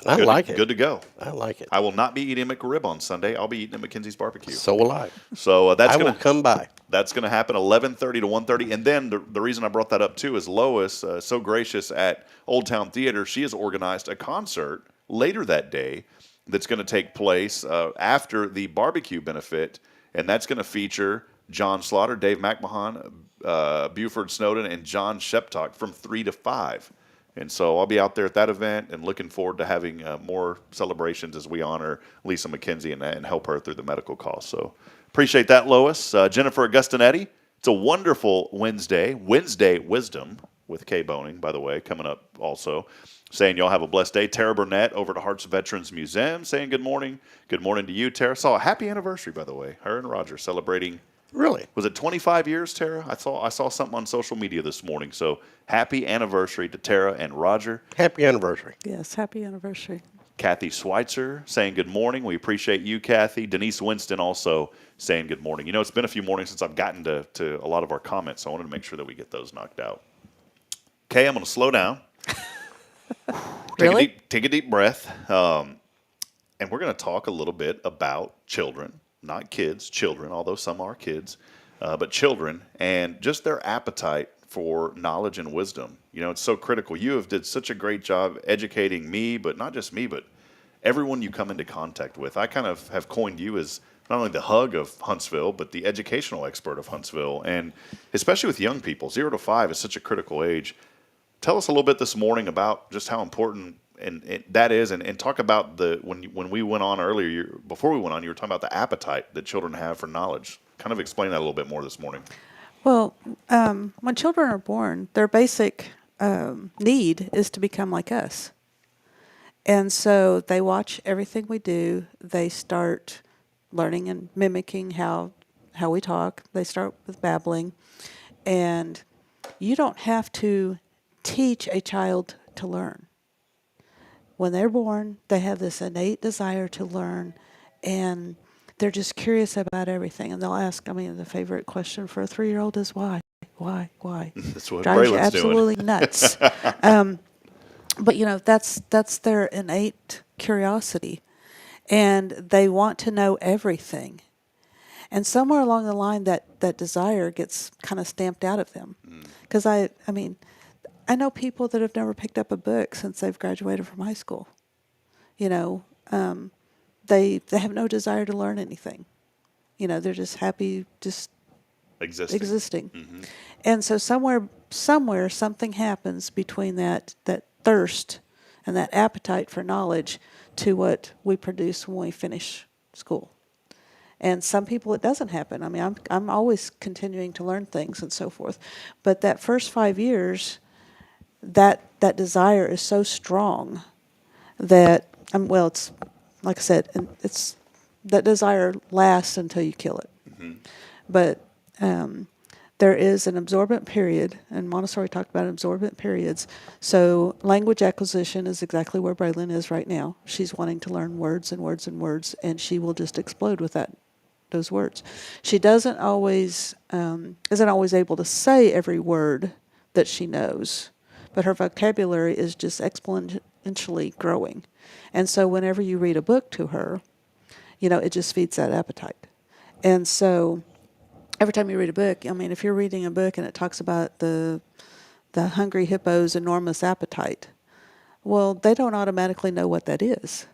I like it. Good to go. I like it. I will not be eating McRib on Sunday. I'll be eating at McKenzie's Barbecue. So will I. So I will come by. That's going to happen 11:30 to 1:30. And then the reason I brought that up too is Lois, so gracious at Old Town Theater. She has organized a concert later that day that's going to take place after the barbecue benefit, and that's going to feature John Slaughter, Dave McMahon, Buford Snowden, and John Sheptalk from 3 to 5. And so I'll be out there at that event and looking forward to having more celebrations as we honor Lisa McKenzie and help her through the medical costs. So appreciate that, Lois. Jennifer Augustinetti, it's a wonderful Wednesday Wisdom with Kaye Boehning, by the way, coming up also. Saying y'all have a blessed day. Tara Burnett over to Hearts Veterans Museum saying good morning. Good morning to you, Tara. Saw a happy anniversary, by the way. Her and Roger celebrating. Really? Was it 25 years, Tara? I saw something on social media this morning. So happy anniversary to Tara and Roger. Happy anniversary. Yes, happy anniversary. Kathy Schweitzer saying good morning. We appreciate you, Kathy. Denise Winston also saying good morning. You know, it's been a few mornings since I've gotten to a lot of our comments, so I wanted to make sure that we get those knocked out. Okay, I'm going to slow down. Take a deep breath. And we're going to talk a little bit about children, not kids, children, although some are kids, but children and just their appetite for knowledge and wisdom. You know, it's so critical. You have did such a great job educating me, but not just me, but everyone you come into contact with. I kind of have coined you as not only the hug of Huntsville, but the educational expert of Huntsville. And especially with young people, 0 to 5 is such a critical age. Tell us a little bit this morning about just how important and that is, and talk about when we went on earlier, before we went on, you were talking about the appetite that children have for knowledge. Kind of explain that a little bit more this morning. Well, when children are born, their basic need is to become like us. And so they watch everything we do. They start learning and mimicking how we talk. They start with babbling. And you don't have to teach a child to learn. When they're born, they have this innate desire to learn, and they're just curious about everything. And they'll ask, the favorite question for a 3-year-old is why? That's what Drives you Braylon's absolutely doing. Nuts. But that's their innate curiosity, and they want to know everything. And somewhere along the line, that desire gets kind of stamped out of them. Because I know people that have never picked up a book since they've graduated from high school. You know, they have no desire to learn anything. You know, they're just happy just existing. Mm-hmm. And so somewhere something happens between that thirst and that appetite for knowledge to what we produce when we finish school. And some people it doesn't happen. I'm always continuing to learn things and so forth. But that first 5 years, that desire is so strong that it's like I said, it's that desire lasts until you kill it. Mm-hmm. But there is an absorbent period, and Montessori talked about absorbent periods. So language acquisition is exactly where Braylon is right now. She's wanting to learn words and words and words, and she will just explode with those words. She isn't always able to say every word that she knows, but her vocabulary is just exponentially growing. And so whenever you read a book to her, it just feeds that appetite. And so every time you read a book, if you're reading a book and it talks about the hungry hippo's enormous appetite, well, they don't automatically know what that is.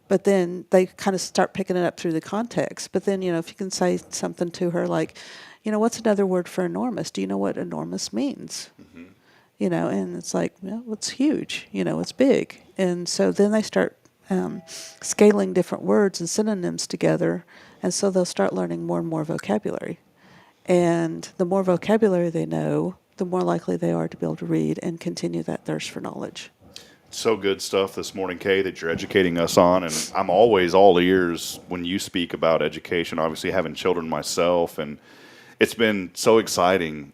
But then they kind of start picking it up through the context. But then, if you can say something to her like, what's another word for enormous? Do you know what enormous means? Mm-hmm. And it's like, well, it's huge. It's big. And so then they start scaling different words and synonyms together. And so they'll start learning more and more vocabulary. And the more vocabulary they know, the more likely they are to be able to read and continue that thirst for knowledge. So good stuff this morning, Kaye, that you're educating us on. And I'm always all ears when you speak about education, obviously having children myself. And it's been so exciting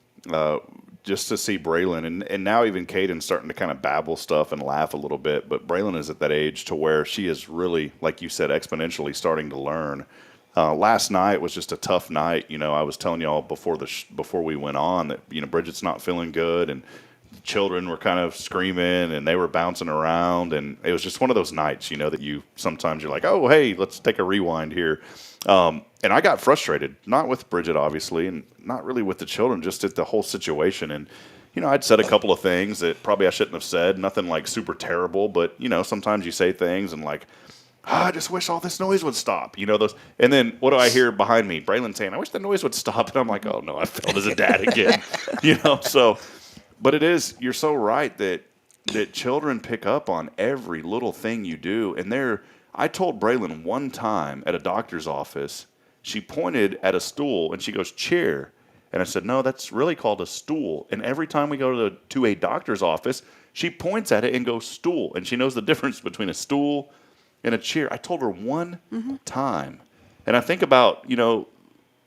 just to see Braylon. And now even Caden's starting to kind of babble stuff and laugh a little bit. But Braylon is at that age to where she is really, like you said, exponentially starting to learn. Last night was just a tough night. I was telling y'all before we went on that, Bridget's not feeling good. And children were kind of screaming and they were bouncing around, and it was just one of those nights, that you sometimes you're like, oh, hey, let's take a rewind here. And I got frustrated, not with Bridget, obviously, and not really with the children, just at the whole situation. And, I'd said a couple of things that probably I shouldn't have said, nothing like super terrible, but, sometimes you say things and like, I just wish all this noise would stop. Those. And then what do I hear behind me? Braylon saying, I wish the noise would stop. And I'm like, oh, no, I failed as a dad again. So, but it is, you're so right that children pick up on every little thing you do. And I told Braylon one time at a doctor's office, she pointed at a stool and she goes, chair. And I said, no, that's really called a stool. And every time we go to a doctor's office, she points at it and goes, stool. And she knows the difference between a stool and a chair. I told her one time. And I think about,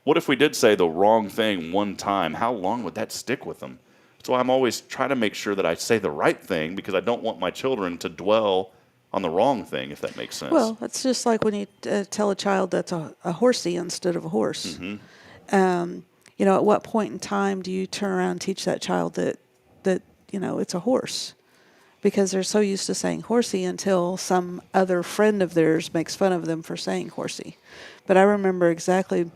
what if we did say the wrong thing one time? How long would that stick with them? That's why I'm always trying to make sure that I say the right thing, because I don't want my children to dwell on the wrong thing, if that makes sense. Well, it's just like when you tell a child that's a horsey instead of a horse. At what point in time do you turn around and teach that child that it's a horse? Because they're so used to saying horsey until some other friend of theirs makes fun of them for saying horsey. But I remember exactly,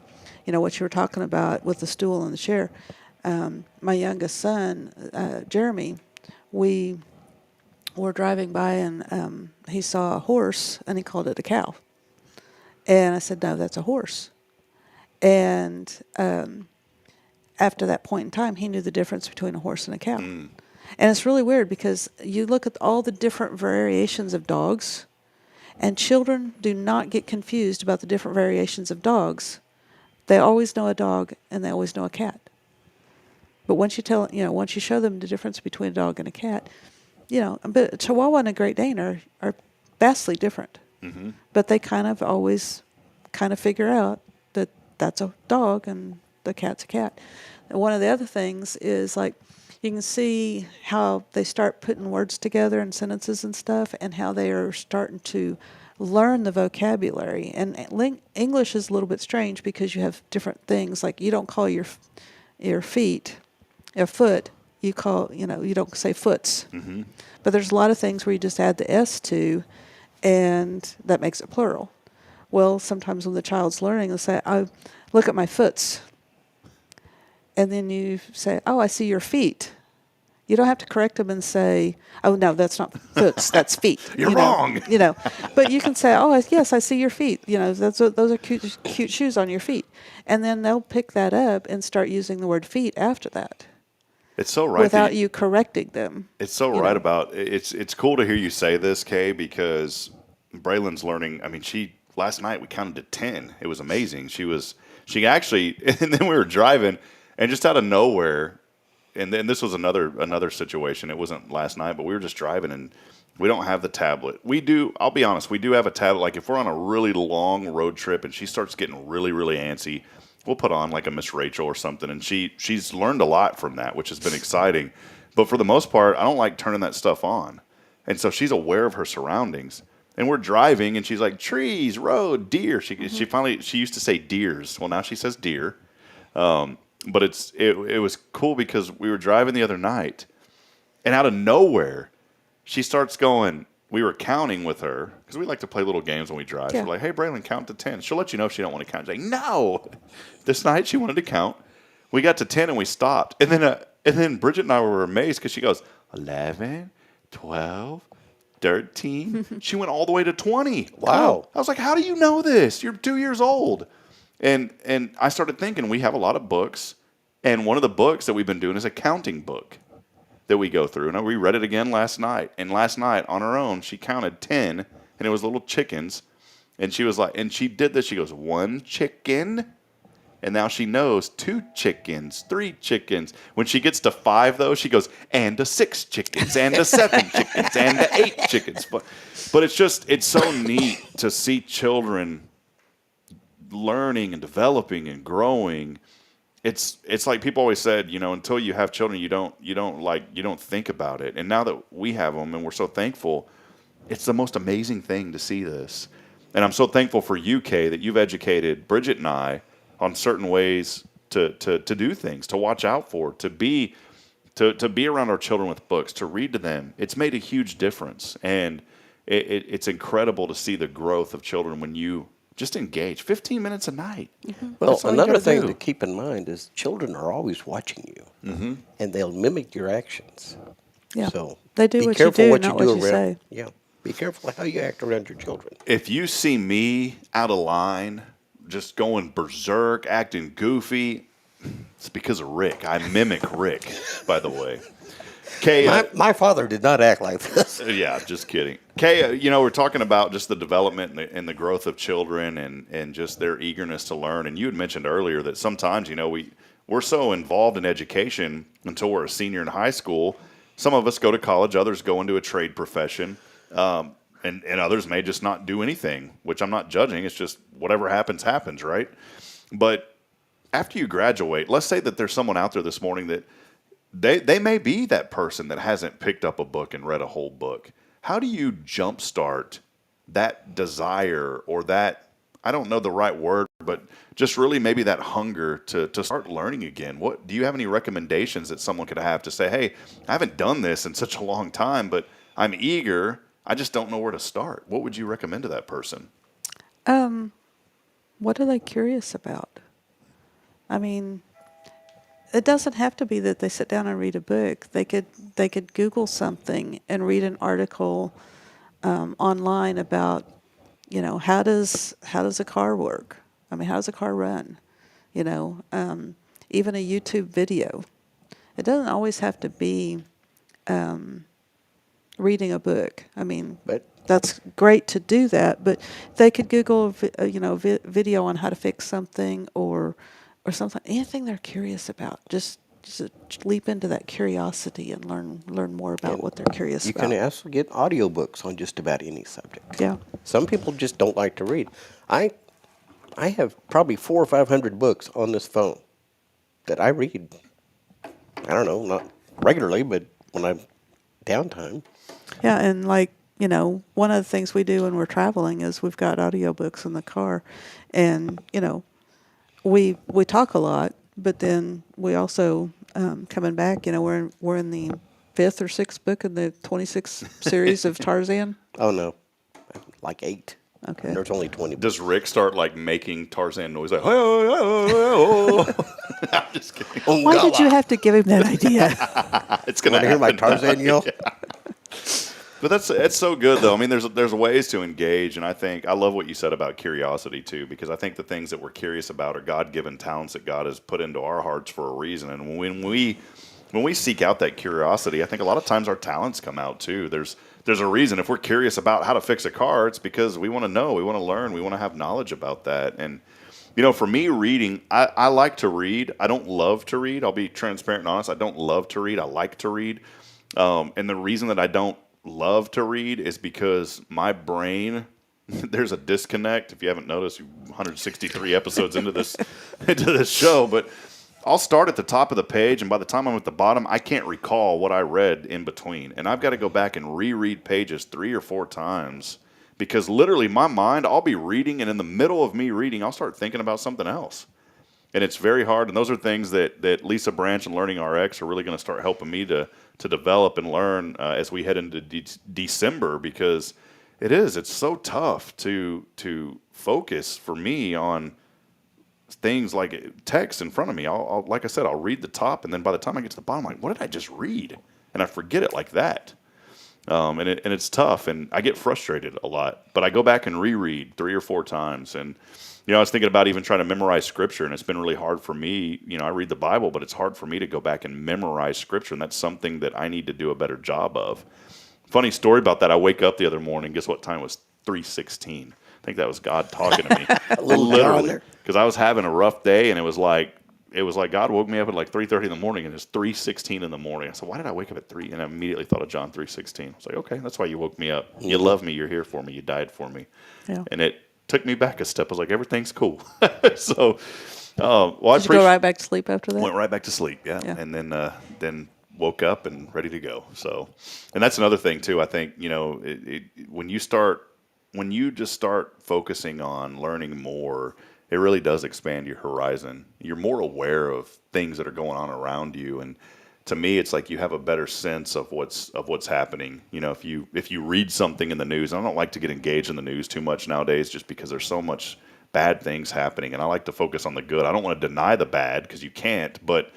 what you were talking about with the stool and the chair. My youngest son, Jeremy, we were driving by and he saw a horse and he called it a cow. And I said, no, that's a horse. And after that point in time, he knew the difference between a horse and a cow. And it's really weird because you look at all the different variations of dogs, and children do not get confused about the different variations of dogs. They always know a dog and they always know a cat. But once you show them the difference between a dog and a cat, but a Chihuahua and a Great Dane are vastly different. But they kind of always figure out that that's a dog and the cat's a cat. And one of the other things is like, you can see how they start putting words together in sentences and stuff, and how they are starting to learn the vocabulary. And English is a little bit strange because you have different things. Like you don't call your feet a foot. You call, you don't say foots. But there's a lot of things where you just add the S to, and that makes it plural. Well, sometimes when the child's learning, they'll say, "I look at my foots." And then you say, "Oh, I see your feet." You don't have to correct them and say, "Oh, no, that's not foots, that's feet." You're wrong. But you can say, "Oh, yes, I see your feet. Those are cute shoes on your feet." And then they'll pick that up and start using the word feet after that. It's so right. Without you correcting them. It's so right about it's cool to hear you say this, Kaye, because Braylon's learning. I mean, last night we counted to 10. It was amazing. She actually, and then we were driving. And just out of nowhere, and then this was another situation. It wasn't last night, but we were just driving, and we don't have the tablet. We do. I'll be honest. We do have a tablet. Like if we're on a really long road trip and she starts getting really, really antsy, we'll put on like a Miss Rachel or something, and she's learned a lot from that, which has been exciting. But for the most part, I don't like turning that stuff on, and so she's aware of her surroundings. And we're driving, and she's like trees, road, deer. She used to say deers. Well, now she says deer. But it was cool because we were driving the other night, and out of nowhere, she starts going. We were counting with her because we like to play little games when we drive. Yeah. We're like, "Hey, Braylon, count to 10." She'll let you know if she don't want to count. She's like, "No." This night she wanted to count. We got to 10 and we stopped, and then Bridget and I were amazed because she goes 11, 12, 13. She went all the way to 20. Wow! I was like, "How do you know this? You're 2 years old." And I started thinking, we have a lot of books, and one of the books that we've been doing is a counting book that we go through. And we read it again last night. And last night, on her own, she counted 10, and it was little chickens. And she was like, and she did this. She goes, 1 chicken. And now she knows 2 chickens, 3 chickens. When she gets to 5, though, she goes, and a 6 chickens, and a 7 chickens, and a 8 chickens. But it's so neat to see children learning and developing and growing. It's like people always said, until you have children, you don't think about it. And now that we have them and we're so thankful, it's the most amazing thing to see this. And I'm so thankful for you, Kaye, that you've educated Bridget and I on certain ways to do things, to watch out for, to be around our children with books, to read to them. It's made a huge difference. And it's incredible to see the growth of children when you just engage 15 minutes a night. Well, another thing to keep in mind is children are always watching you, and they'll mimic your actions. Yeah, so they do be what careful you do, what not you do what you around. say. Yeah, Be careful how you act around your children. If you see me out of line, just going berserk, acting goofy, it's because of Rick. I mimic Rick, by the way. Kaye, my father did not act like this. Yeah, just kidding. Kaye, we're talking about just the development and the growth of children and just their eagerness to learn. And you had mentioned earlier that sometimes, we're so involved in education until we're a senior in high school. Some of us go to college, others go into a trade profession, and others may just not do anything, which I'm not judging. It's just whatever happens, happens, right? But after you graduate, let's say that there's someone out there this morning that they may be that person that hasn't picked up a book and read a whole book. How do you jumpstart that desire or that, I don't know the right word, but just really maybe that hunger to start learning again? What do you have any recommendations that someone could have to say, hey, I haven't done this in such a long time, but I'm eager. I just don't know where to start. What would you recommend to that person? What are they curious about? I mean, it doesn't have to be that they sit down and read a book. They could Google something and read an article online about, how does a car work? I mean, how does a car run? Even a YouTube video. It doesn't always have to be reading a book. I mean, that's great to do that, but they could Google, video on how to fix something or something, anything they're curious about. Just leap into that curiosity and learn more about what they're curious about. You can also get audiobooks on just about any subject. Yeah. Some people just don't like to read. I have probably 400 or 500 books on this phone that I read. I don't know, not regularly, but when I'm downtime. Yeah, and one of the things we do when we're traveling is we've got audiobooks in the car, and we talk a lot, but then we also coming back. We're in the 5th or 6th book in the 26 series of Tarzan. Oh no, like 8. Okay. And there's only 20. Does Rick start making Tarzan noise like? Oh. I'm just kidding. Why did you have to give him that idea? It's gonna hear my Tarzan yell. Yeah. But it's so good though. I mean, there's ways to engage, and I love what you said about curiosity too, because I think the things that we're curious about are God-given talents that God has put into our hearts for a reason. And when we seek out that curiosity, I think a lot of times our talents come out too. There's a reason. If we're curious about how to fix a car, it's because we want to know, we want to learn, we want to have knowledge about that. And for me, reading, I like to read. I don't love to read. I'll be transparent and honest. I don't love to read. I like to read. And the reason that I don't love to read is because my brain, there's a disconnect. If you haven't noticed, 163 episodes into this show, but I'll start at the top of the page, and by the time I'm at the bottom, I can't recall what I read in between, and I've got to go back and reread pages 3 or 4 times because literally my mind, I'll be reading, and in the middle of me reading, I'll start thinking about something else. And it's very hard, and those are things that Lisa Branch and Learning RX are really going to start helping me to develop and learn as we head into December, because it's so tough to focus for me on things like text in front of me. I'll like I said, I'll read the top, and then by the time I get to the bottom, I'm like, what did I just read? And I forget it like that. And it's tough, and I get frustrated a lot. But I go back and reread 3 or 4 times, and I was thinking about even trying to memorize Scripture, and it's been really hard for me. I read the Bible, but it's hard for me to go back and memorize Scripture, and that's something that I need to do a better job of. Funny story about that, I wake up the other morning, guess what time it was? 3:16. I think that was God talking to me. Literally. Because I was having a rough day, and it was like God woke me up at 3:30 in the morning, and it's 3:16 in the morning. I said, why did I wake up at 3? And I immediately thought of John 3:16. I was like, okay, that's why you woke me up. You love me. You're here for me. You died for me. Yeah. And it took me back a step. I was like, everything's cool. So, did you go right back to sleep after that? Went right back to sleep, yeah. And then woke up and ready to go. So, and that's another thing too. I think when you just start focusing on learning more, it really does expand your horizon. You're more aware of things that are going on around you, and to me, it's like you have a better sense of what's happening. If you read something in the news, I don't like to get engaged in the news too much nowadays, just because there's so much bad things happening, and I like to focus on the good. I don't want to deny the bad because you can't, but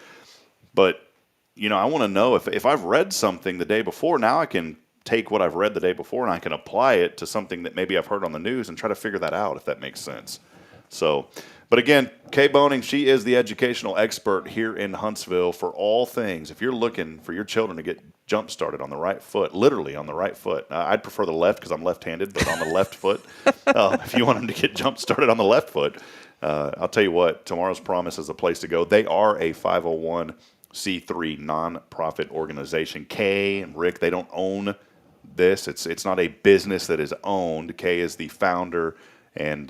I want to know if I've read something the day before, now I can take what I've read the day before and I can apply it to something that maybe I've heard on the news and try to figure that out, if that makes sense. So, but again, Kaye Boehning, she is the educational expert here in Huntsville for all things. If you're looking for your children to get jump started on the right foot, literally on the right foot, I'd prefer the left because I'm left-handed, but on the left foot, if you want them to get jump started on the left foot, I'll tell you what, Tomorrow's Promise is a place to go. They are a 501c3 nonprofit organization. Kaye and Rick, they don't own this. It's not a business that is owned. Kaye is the founder and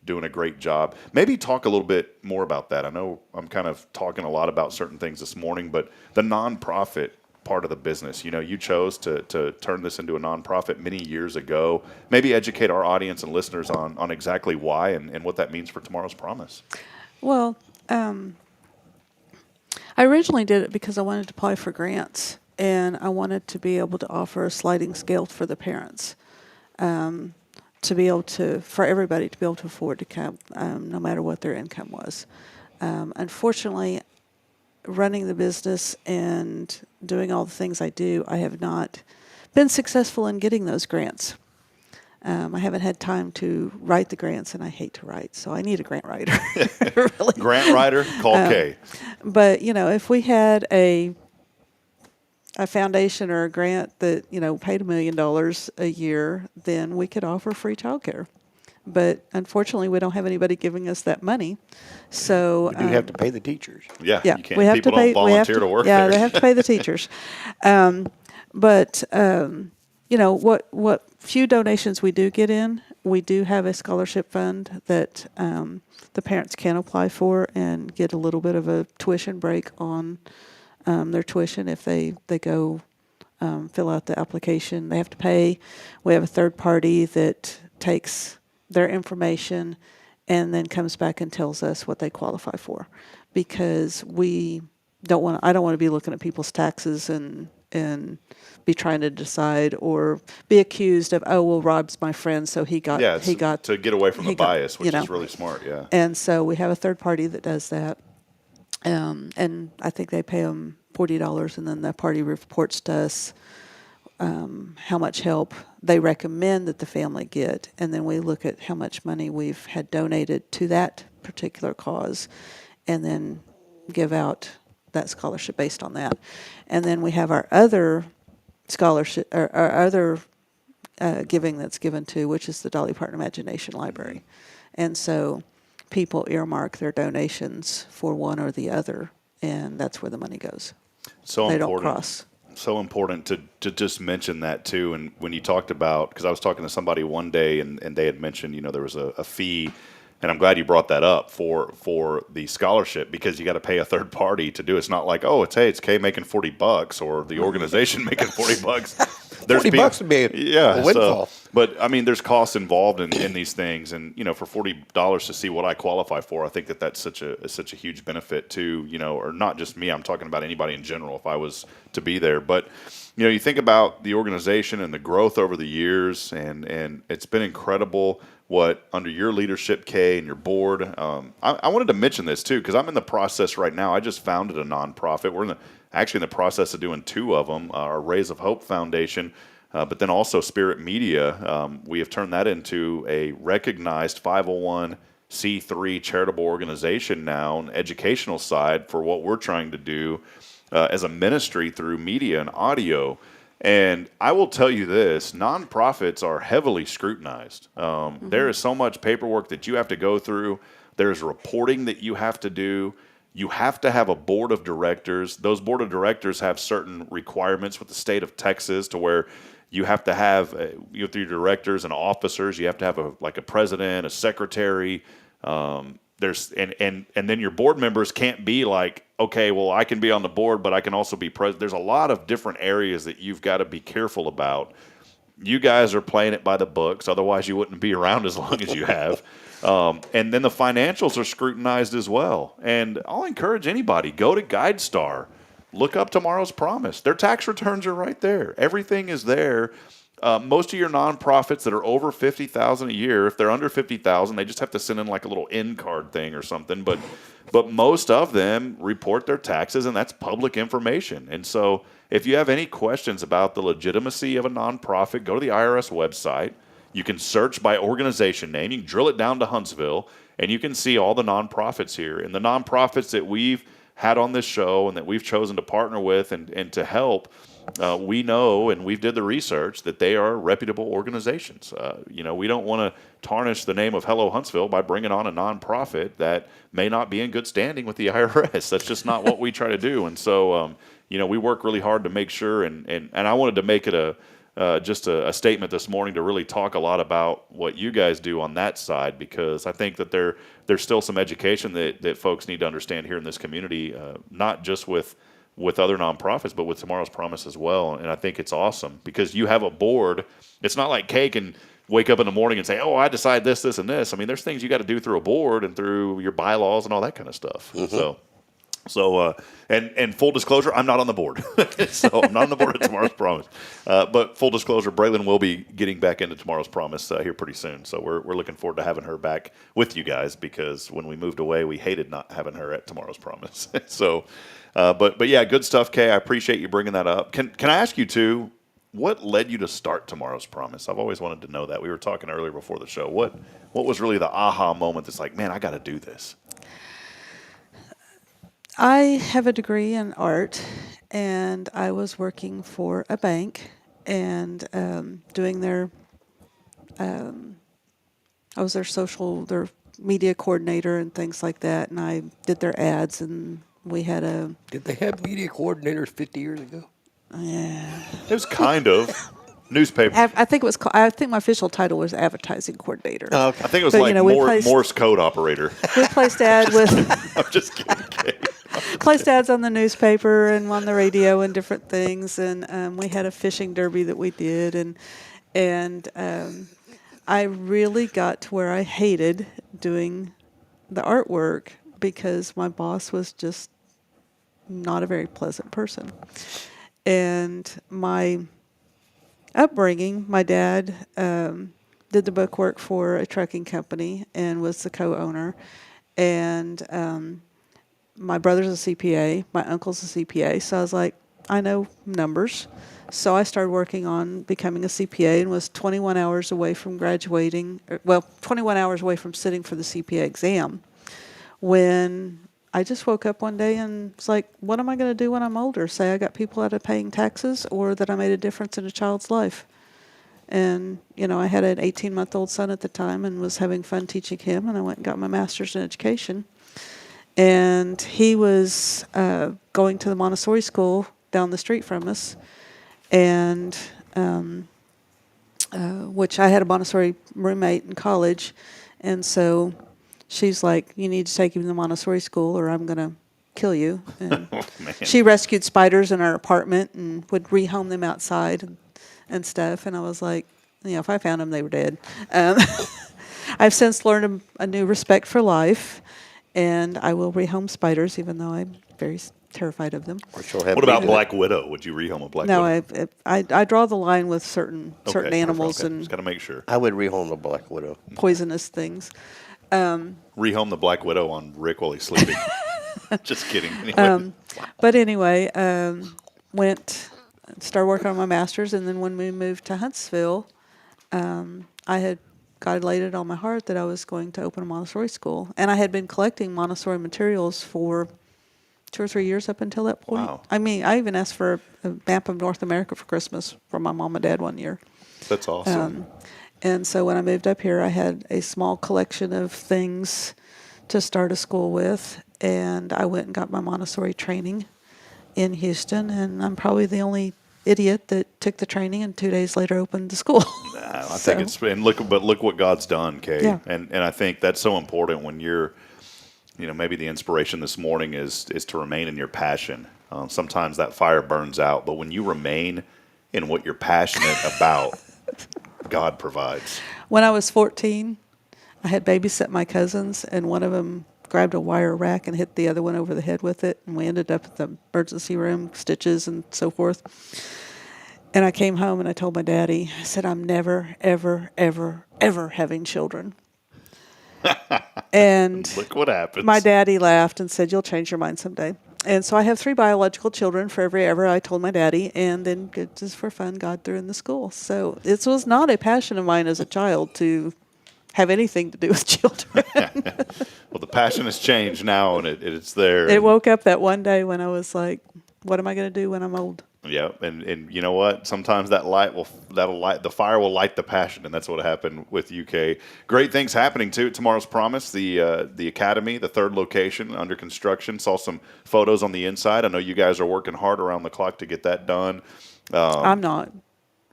doing a great job. Maybe talk a little bit more about that. I know I'm kind of talking a lot about certain things this morning, but the nonprofit part of the business, you chose to turn this into a nonprofit many years ago. Maybe educate our audience and listeners on exactly why and what that means for Tomorrow's Promise. Well, I originally did it because I wanted to apply for grants, and I wanted to be able to offer a sliding scale for the parents. To be able to, for everybody to be able to afford to come, no matter what their income was. Unfortunately, running the business and doing all the things I do, I have not been successful in getting those grants. I haven't had time to write the grants, and I hate to write, so I need a grant writer. Really. Grant writer, call Kaye. But, if we had a foundation or a grant that, paid $1 million a year, then we could offer free childcare. But unfortunately, we don't have anybody giving us that money. So you have to pay the teachers. Yeah, you can't. People don't volunteer to work there. Yeah, they have to pay the teachers. What few donations we do get in, we do have a scholarship fund that the parents can apply for and get a little bit of a tuition break on their tuition if they go fill out the application. They have to pay. We have a third party that takes their information and then comes back and tells us what they qualify for, because I don't want to be looking at people's taxes and be trying to decide or be accused of, Rob's my friend, so he got to get away from the bias, which is really smart. Yeah. And so we have a third party that does that. And I think they pay them $40, and then that party reports to us how much help they recommend that the family get, and then we look at how much money we've had donated to that particular cause, and then give out that scholarship based on that. And then we have our other scholarship, or our other giving that's given to, which is the Dolly Parton Imagination Library. And so people earmark their donations for one or the other, and that's where the money goes. So they important. Don't cross. So important to just mention that too. And when you talked about, because I was talking to somebody one day and they had mentioned, there was a fee, and I'm glad you brought that up for the scholarship, because you got to pay a third party to do it. It's not like, it's Kaye making $40 or the organization making $40. There's $40 would be a windfall. But I mean, there's costs involved in these things, and for $40 to see what I qualify for, I think that's such a huge benefit to or not just me. I'm talking about anybody in general if I was to be there. But you think about the organization and the growth over the years, and it's been incredible. What under your leadership, Kaye, and your board. I wanted to mention this too, because I'm in the process right now. I just founded a nonprofit. We're actually in the process of doing two of them, our Rays of Hope Foundation, but then also Spirit Media. We have turned that into a recognized 501c3 charitable organization now on the educational side for what we're trying to do as a ministry through media and audio. And I will tell you this, nonprofits are heavily scrutinized. There is so much paperwork that you have to go through. There's reporting that you have to do. You have to have a board of directors. Those board of directors have certain requirements with the state of Texas to where you have to have through your directors and officers. You have to have a president, a secretary. And then your board members can't be like, okay, well, I can be on the board, but I can also be president. There's a lot of different areas that you've got to be careful about. You guys are playing it by the books. Otherwise, you wouldn't be around as long as you have. And then the financials are scrutinized as well. And I'll encourage anybody, go to GuideStar. Look up Tomorrow's Promise. Their tax returns are right there. Everything is there. Most of your nonprofits that are over $50,000 a year, if they're under $50,000, they just have to send in like a little end card thing or something. But but most of them report their taxes, and that's public information. And so if you have any questions about the legitimacy of a nonprofit, go to the IRS website. You can search by organization name. You can drill it down to Huntsville, and you can see all the nonprofits here. And the nonprofits that we've had on this show and that we've chosen to partner with and to help, we know, and we've did the research, that they are reputable organizations. We don't want to tarnish the name of Hello Huntsville by bringing on a nonprofit that may not be in good standing with the IRS. That's just not what we try to do. And so, we work really hard to make sure, and I wanted to make it just a statement this morning to really talk a lot about what you guys do on that side, because I think that there's still some education that folks need to understand here in this community, not just with other nonprofits, but with Tomorrow's Promise as well. And I think it's awesome because you have a board. It's not like Kaye can wake up in the morning and say, oh, I decide this, this, and this. I mean, there's things you got to do through a board and through your bylaws and all that kind of stuff. Mm-hmm. So, and full disclosure, I'm not on the board. So I'm not on the board at Tomorrow's Promise. But full disclosure, Braylon will be getting back into Tomorrow's Promise here pretty soon. So we're looking forward to having her back with you guys, because when we moved away, we hated not having her at Tomorrow's Promise. So, but yeah, good stuff, Kaye. I appreciate you bringing that up. Can I ask you too, what led you to start Tomorrow's Promise? I've always wanted to know that. We were talking earlier before the show. What was really the aha moment that's like, man, I got to do this? I have a degree in art, and I was working for a bank and doing their, I was their media coordinator and things like that, and I did their ads, and we had a... Did they have media coordinators 50 years ago? Yeah. It was kind of. Newspaper. I think it was. I think my official title was advertising coordinator. Oh, okay. I think it was Morse code operator. We placed ad with. I'm just kidding. Kaye. Placed ads on the newspaper and on the radio and different things, and we had a fishing derby that we did, and I really got to where I hated doing the artwork because my boss was just not a very pleasant person, and my upbringing, my dad did the bookwork for a trucking company and was the co-owner, and my brother's a CPA, my uncle's a CPA, so I was like, I know numbers. So I started working on becoming a CPA and was 21 hours away from graduating, 21 hours away from sitting for the CPA exam, when I just woke up one day and was like, what am I going to do when I'm older? Say I got people out of paying taxes, or that I made a difference in a child's life. And, I had an 18-month-old son at the time and was having fun teaching him, and I went and got my master's in education. And he was going to the Montessori school down the street from us, and which I had a Montessori roommate in college, and so she's like, you need to take him to the Montessori school or I'm going to kill you. And she rescued spiders in our apartment and would rehome them outside and stuff. And I was like, if I found them, they were dead. I've since learned a new respect for life, and I will rehome spiders, even though I'm very terrified of them. What about Black Widow? Would you rehome a Black Widow? No, I draw the line with certain animals. Okay. Just got to make sure. I would rehome the Black Widow. Poisonous things. Rehome the Black Widow on Rick while he's sleeping. Just kidding. Anyway. But anyway, started working on my master's, and then when we moved to Huntsville, I had God laid it on my heart that I was going to open a Montessori school, and I had been collecting Montessori materials for 2 or 3 years up until that point. Wow. I mean, I even asked for a map of North America for Christmas from my mom and dad one year. That's awesome. And so when I moved up here, I had a small collection of things to start a school with, and I went and got my Montessori training in Houston, and I'm probably the only idiot that took the training and 2 days later opened the school. I think it's, and look what God's done, Kaye. Yeah. And I think that's so important when you're, maybe the inspiration this morning is to remain in your passion. Sometimes that fire burns out, but when you remain in what you're passionate about, God provides. When I was 14, I had babysat my cousins, and one of them grabbed a wire rack and hit the other one over the head with it, and we ended up at the emergency room, stitches and so forth. And I came home and I told my daddy, I said, I'm never, ever, ever, ever having children. And look what happens. My daddy laughed and said, "You'll change your mind someday." And so I have 3 biological children for every ever I told my daddy, and then just for fun, God threw in the school. So it was not a passion of mine as a child to have anything to do with children. Well, the passion has changed now, and it's there. It woke up that one day when I was like, what am I going to do when I'm old? Yeah, and you know what? Sometimes the fire will light the passion, and that's what happened with UK. Great things happening too. Tomorrow's Promise, the academy, the 3rd location under construction. Saw some photos on the inside. I know you guys are working hard around the clock to get that done. I'm not.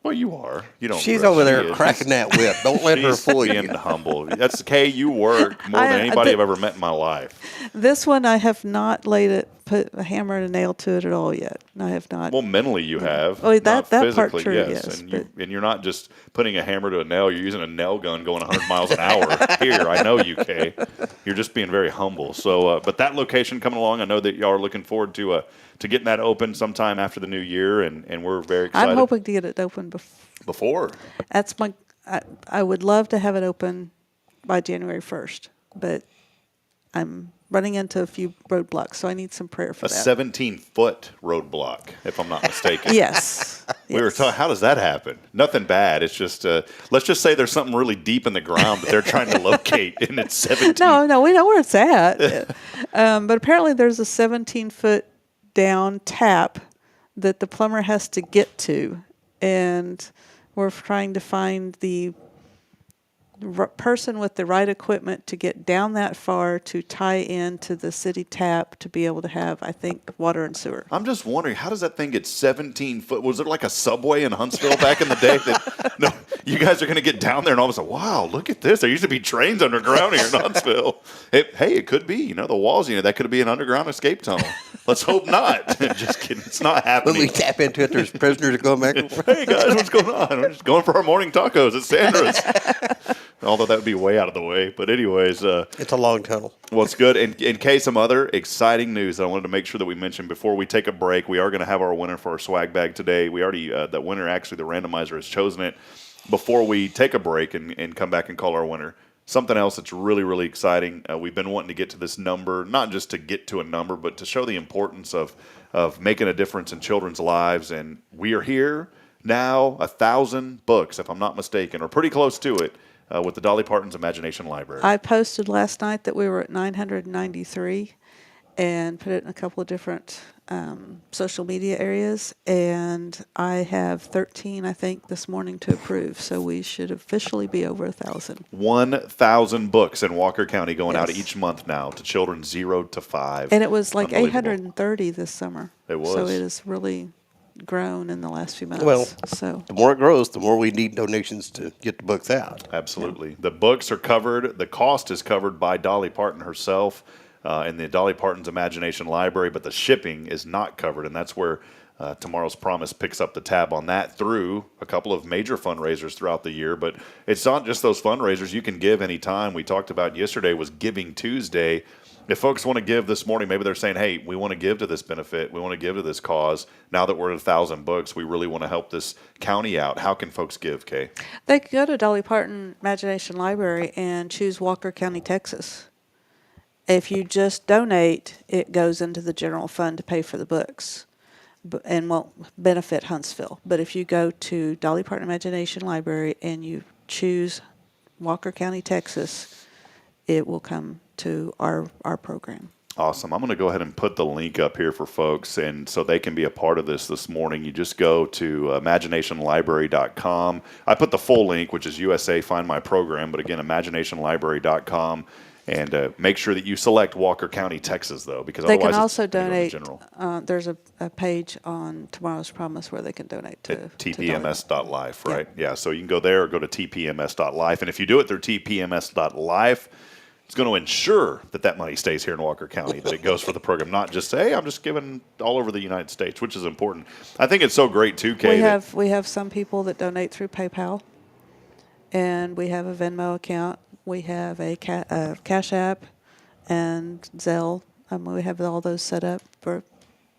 Well, you are. You don't. She's over there cracking that whip. Don't let her fool you. Being humble. That's Kaye. You work more than anybody I've ever met in my life. This one I have not put a hammer and a nail to it at all yet. I have not. Well, mentally you have. Oh, that physically, part true. Yes, and you're not just putting a hammer to a nail. You're using a nail gun going 100 miles an hour. Here, I know you, Kaye. You're just being very humble. So, but that location coming along, I know that y'all are looking forward to getting that open sometime after the new year, and we're very excited. I'm hoping to get it open before. That's I would love to have it open by January 1st, but I'm running into a few roadblocks, so I need some prayer for that. A 17-foot roadblock, if I'm not mistaken. Yes. We were talking, how does that happen? Nothing bad. It's just, let's just say there's something really deep in the ground that they're trying to locate, and it's 17. No, we know where it's at. But apparently there's a 17-foot down tap that the plumber has to get to, and we're trying to find the person with the right equipment to get down that far to tie into the city tap to be able to have, I think, water and sewer. I'm just wondering, how does that thing get 17 foot? Was it like a subway in Huntsville back in the day? No, you guys are going to get down there and all of a sudden, wow, look at this. There used to be trains underground here in Huntsville. It could be, the walls, that could be an underground escape tunnel. Let's hope not. Just kidding. It's not happening. When we tap into it, there's prisoners going back and forth. Hey, guys, what's going on? We're just going for our morning tacos at Sandra's. Although that would be way out of the way. But anyways. It's a long tunnel. Well, it's good. In case some other exciting news that I wanted to make sure that we mentioned before we take a break, we are going to have our winner for our swag bag today. We already, that winner, actually, the randomizer has chosen it before we take a break and come back and call our winner. Something else that's really, really exciting. We've been wanting to get to this number, not just to get to a number, but to show the importance of making a difference in children's lives. And we are here now, 1,000 books, if I'm not mistaken, or pretty close to it, with the Dolly Parton's Imagination Library. I posted last night that we were at 993 and put it in a couple of different social media areas. And I have 13, I think, this morning to approve. So we should officially be over 1,000. 1,000 books in Walker County going out each month now to children 0 to 5. And it was like 830 this summer. It was. So it has really grown in the last few months. Well, so the more it grows, the more we need donations to get the books out. Absolutely. Yeah. The books are covered. The cost is covered by Dolly Parton herself in the Dolly Parton's Imagination Library, but the shipping is not covered, and that's where Tomorrow's Promise picks up the tab on that through a couple of major fundraisers throughout the year. But it's not just those fundraisers. You can give anytime. We talked about yesterday was Giving Tuesday. If folks want to give this morning, maybe they're saying, hey, we want to give to this benefit. We want to give to this cause. Now that we're at 1,000 books, we really want to help this county out. How can folks give, Kaye? They can go to Dolly Parton Imagination Library and choose Walker County, Texas. If you just donate, it goes into the general fund to pay for the books and won't benefit Huntsville. But if you go to Dolly Parton Imagination Library and you choose Walker County, Texas, it will come to our program. Awesome. I'm going to go ahead and put the link up here for folks, and so they can be a part of this morning. You just go to imaginationlibrary.com. I put the full link, which is USA Find My Program, but again, imaginationlibrary.com. And make sure that you select Walker County, Texas, though, because they otherwise can also it's donate. General. There's a page on Tomorrow's Promise where they can donate to tpms.life, right? Yeah, so you can go there or go to tpms.life. And if you do it through tpms.life, it's going to ensure that money stays here in Walker County, that it goes for the program, not just say, hey, I'm just giving all over the United States, which is important. I think it's so great, too, Kaye. We have some people that donate through PayPal, and we have a Venmo account. We have a Cash App and Zelle. We have all those set up for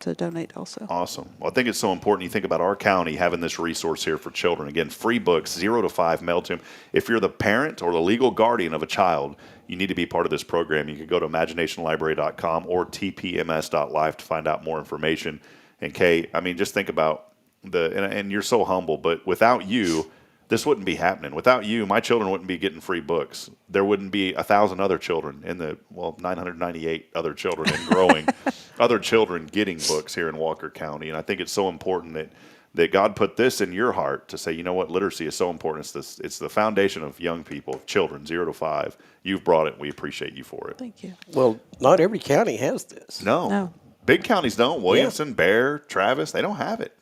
to donate also. Awesome. Well, I think it's so important. You think about our county having this resource here for children. Again, free books, 0 to 5, mailed to them. If you're the parent or the legal guardian of a child, you need to be part of this program. You can go to imaginationlibrary.com or tpms.life to find out more information. And Kaye, I mean, just think about and you're so humble, but without you, this wouldn't be happening. Without you, my children wouldn't be getting free books. There wouldn't be 1,000 other children 998 other children and growing, other children getting books here in Walker County. And I think it's so important that God put this in your heart to say, you know what, literacy is so important. It's the foundation of young people, children, 0 to 5. You've brought it, and we appreciate you for it. Thank you. Well, not every county has this. No. Big counties don't. Williamson, Bear, Travis, they don't have it.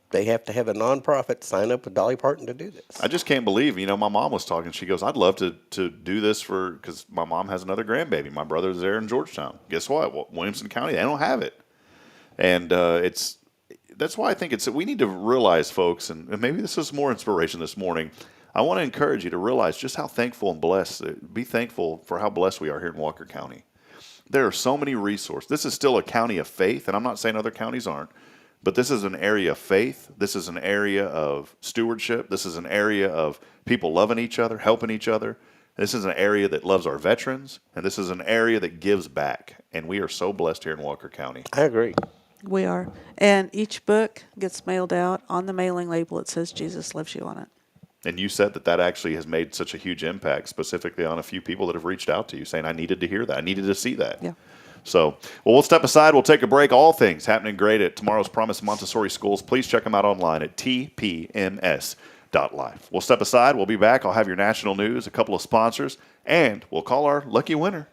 They have to have a nonprofit sign up with Dolly Parton to do this. I just can't believe, my mom was talking. She goes, I'd love to do this because my mom has another grandbaby. My brother's there in Georgetown. Guess what? Well, Williamson County, they don't have it. And that's why I think we need to realize, folks, and maybe this is more inspiration this morning. I want to encourage you to realize just how thankful and blessed, be thankful for how blessed we are here in Walker County. There are so many resources. This is still a county of faith, and I'm not saying other counties aren't. But this is an area of faith. This is an area of stewardship. This is an area of people loving each other, helping each other. This is an area that loves our veterans, and this is an area that gives back. And we are so blessed here in Walker County. I agree. We are. And each book gets mailed out. On the mailing label, it says Jesus loves you on it. And you said that actually has made such a huge impact, specifically on a few people that have reached out to you saying, I needed to hear that. I needed to see that. Yeah. So, we'll step aside. We'll take a break. All things happening great at Tomorrow's Promise Montessori Schools. Please check them out online at tpms.life. We'll step aside. We'll be back. I'll have your national news, a couple of sponsors, and we'll call our lucky winner.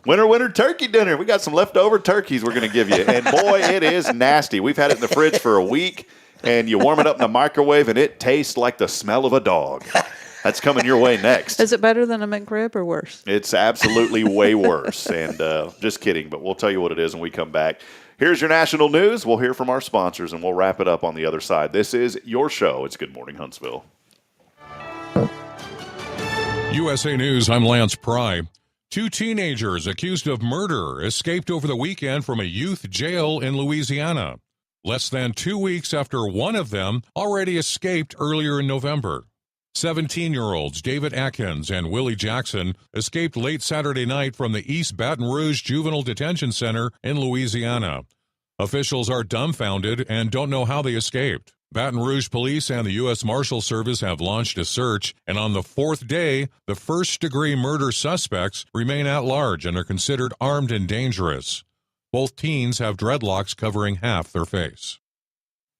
Winner, turkey dinner. We got some leftover turkeys we're going to give you. And, boy, it is nasty. We've had it in the fridge for a week, and you warm it up in the microwave, and it tastes like the smell of a dog. That's coming your way next. Is it better than a McRib or worse? It's absolutely way worse. And just kidding, but we'll tell you what it is when we come back. Here's your national news. We'll hear from our sponsors, and we'll wrap it up on the other side. This is your show. It's Good Morning Huntsville. USA News, I'm Lance Pry. 2 teenagers accused of murder escaped over the weekend from a youth jail in Louisiana. Less than 2 weeks after one of them already escaped earlier in November. 17-year-olds David Atkins and Willie Jackson escaped late Saturday night from the East Baton Rouge Juvenile Detention Center in Louisiana. Officials are dumbfounded and don't know how they escaped. Baton Rouge Police and the U.S. Marshal Service have launched a search, and on the 4th day, the first-degree murder suspects remain at large and are considered armed and dangerous. Both teens have dreadlocks covering half their face.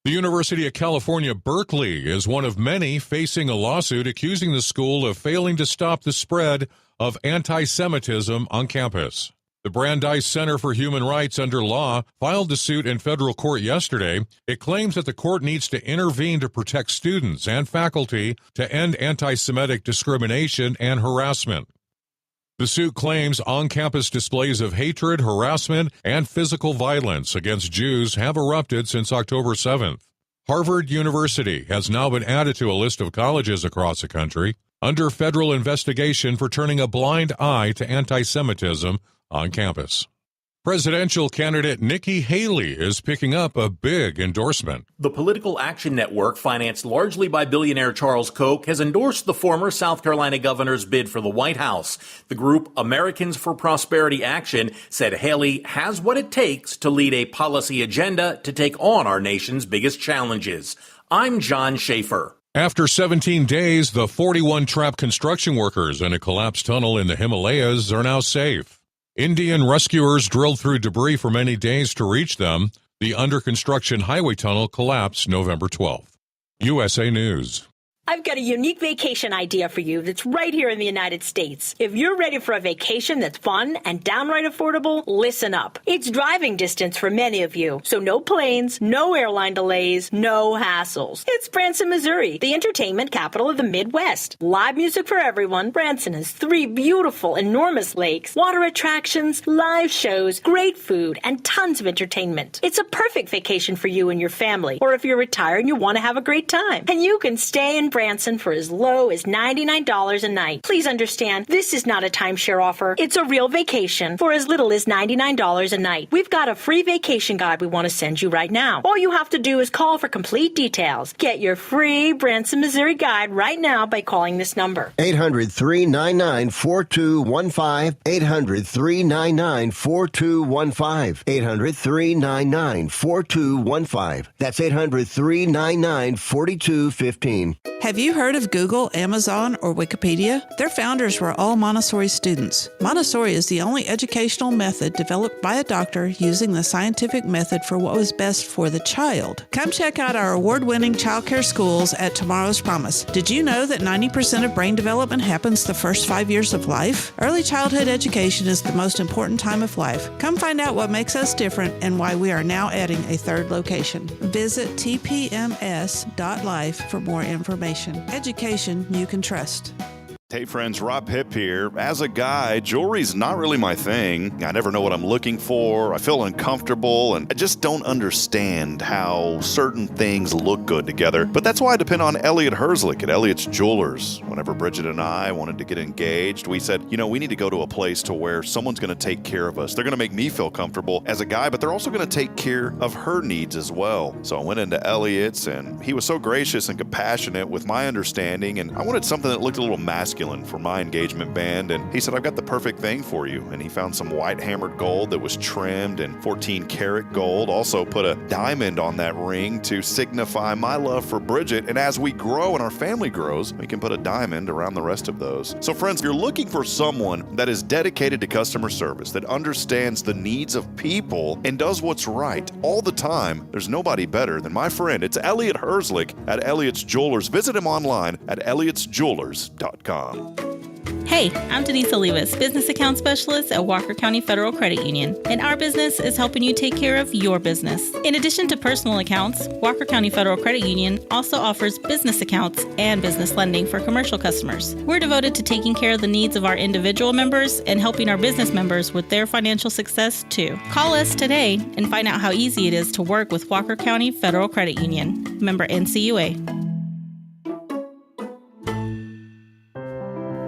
The University of California, Berkeley is one of many facing a lawsuit accusing the school of failing to stop the spread of anti-Semitism on campus. The Brandeis Center for Human Rights under law filed the suit in federal court yesterday. It claims that the court needs to intervene to protect students and faculty to end anti-Semitic discrimination and harassment. The suit claims on-campus displays of hatred, harassment, and physical violence against Jews have erupted since October 7th. Harvard University has now been added to a list of colleges across the country under federal investigation for turning a blind eye to anti-Semitism on campus. Presidential candidate Nikki Haley is picking up a big endorsement. The Political Action Network, financed largely by billionaire Charles Koch, has endorsed the former South Carolina governor's bid for the White House. The group Americans for Prosperity Action said Haley has what it takes to lead a policy agenda to take on our nation's biggest challenges. I'm John Schaefer. After 17 days, the 41 trapped construction workers in a collapsed tunnel in the Himalayas are now safe. Indian rescuers drilled through debris for many days to reach them. The under-construction highway tunnel collapsed November 12th. USA News. I've got a unique vacation idea for you that's right here in the United States. If you're ready for a vacation that's fun and downright affordable, listen up. It's driving distance for many of you, so no planes, no airline delays, no hassles. It's Branson, Missouri, the entertainment capital of the Midwest. Live music for everyone. Branson has 3 beautiful, enormous lakes, water attractions, live shows, great food, and tons of entertainment. It's a perfect vacation for you and your family, or if you're retired and you want to have a great time. And you can stay and Branson for as low as $99 a night. Please understand, this is not a timeshare offer. It's a real vacation for as little as $99 a night. We've got a free vacation guide we want to send you right now. All you have to do is call for complete details. Get your free Branson, Missouri guide right now by calling this number. 800-399-4215. 800-399-4215. 800-399-4215. That's 800-399-4215. Have you heard of Google, Amazon, or Wikipedia? Their founders were all Montessori students. Montessori is the only educational method developed by a doctor using the scientific method for what was best for the child. Come check out our award-winning childcare schools at Tomorrow's Promise. Did you know that 90% of brain development happens the first 5 years of life? Early childhood education is the most important time of life. Come find out what makes us different and why we are now adding a third location. Visit tpms.life for more information. Education you can trust. Hey friends, Rob Hip here. As a guy, jewelry's not really my thing. I never know what I'm looking for. I feel uncomfortable, and I just don't understand how certain things look good together. But that's why I depend on Elliot Herzlich at Elliot's Jewelers. Whenever Bridget and I wanted to get engaged, we said, we need to go to a place to where someone's going to take care of us. They're going to make me feel comfortable as a guy, but they're also going to take care of her needs as well. So I went into Elliot's, and he was so gracious and compassionate with my understanding, and I wanted something that looked a little masculine for my engagement band, and he said, I've got the perfect thing for you. And he found some white hammered gold that was trimmed in 14 karat gold, also put a diamond on that ring to signify my love for Bridget, and as we grow and our family grows, we can put a diamond around the rest of those. So friends, if you're looking for someone that is dedicated to customer service, that understands the needs of people and does what's right all the time, there's nobody better than my friend. It's Elliot Herzlich at Elliot's Jewelers. Visit him online at elliotsjewelers.com. Hey, I'm Denise Olivas, Business Account Specialist at Walker County Federal Credit Union, and our business is helping you take care of your business. In addition to personal accounts, Walker County Federal Credit Union also offers business accounts and business lending for commercial customers. We're devoted to taking care of the needs of our individual members and helping our business members with their financial success too. Call us today and find out how easy it is to work with Walker County Federal Credit Union. Member NCUA.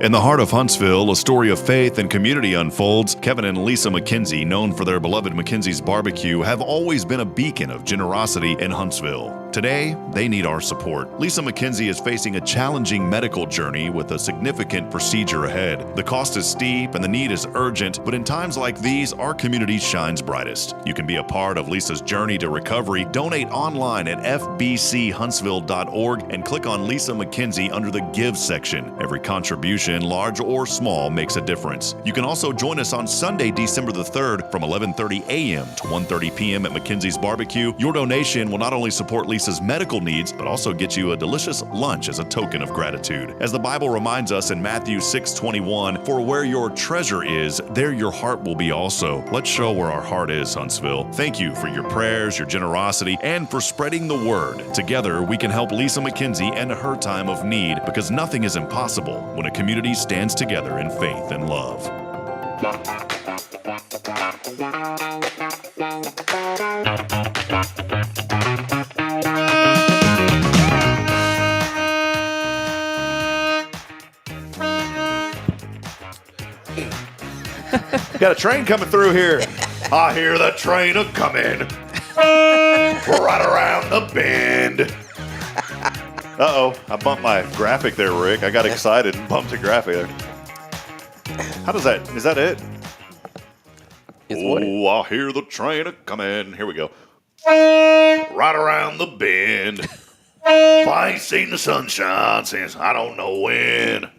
In the heart of Huntsville, a story of faith and community unfolds. Kevin and Lisa McKenzie, known for their beloved McKenzie's Barbecue, have always been a beacon of generosity in Huntsville. Today, they need our support. Lisa McKenzie is facing a challenging medical journey with a significant procedure ahead. The cost is steep and the need is urgent, but in times like these, our community shines brightest. You can be a part of Lisa's journey to recovery. Donate online at fbchuntsville.org and click on Lisa McKenzie under the Give section. Every contribution, large or small, makes a difference. You can also join us on Sunday, December the 3rd from 11:30 a.m. to 1:30 p.m. at McKenzie's Barbecue. Your donation will not only support Lisa's medical needs, but also get you a delicious lunch as a token of gratitude. As the Bible reminds us in Matthew 6:21, for where your treasure is, there your heart will be also. Let's show where our heart is, Huntsville. Thank you for your prayers, your generosity, and for spreading the word. Together, we can help Lisa McKenzie end her time of need, because nothing is impossible when a community stands together in faith and love. Got a train coming through here. I hear the train a coming right around the bend. Uh-oh, I bumped my graphic there, Rick. I got excited and bumped the graphic there. How does that, is that it? Oh, I hear the train a coming. Here we go. Right around the bend. I ain't seen the sunshine since I don't know when.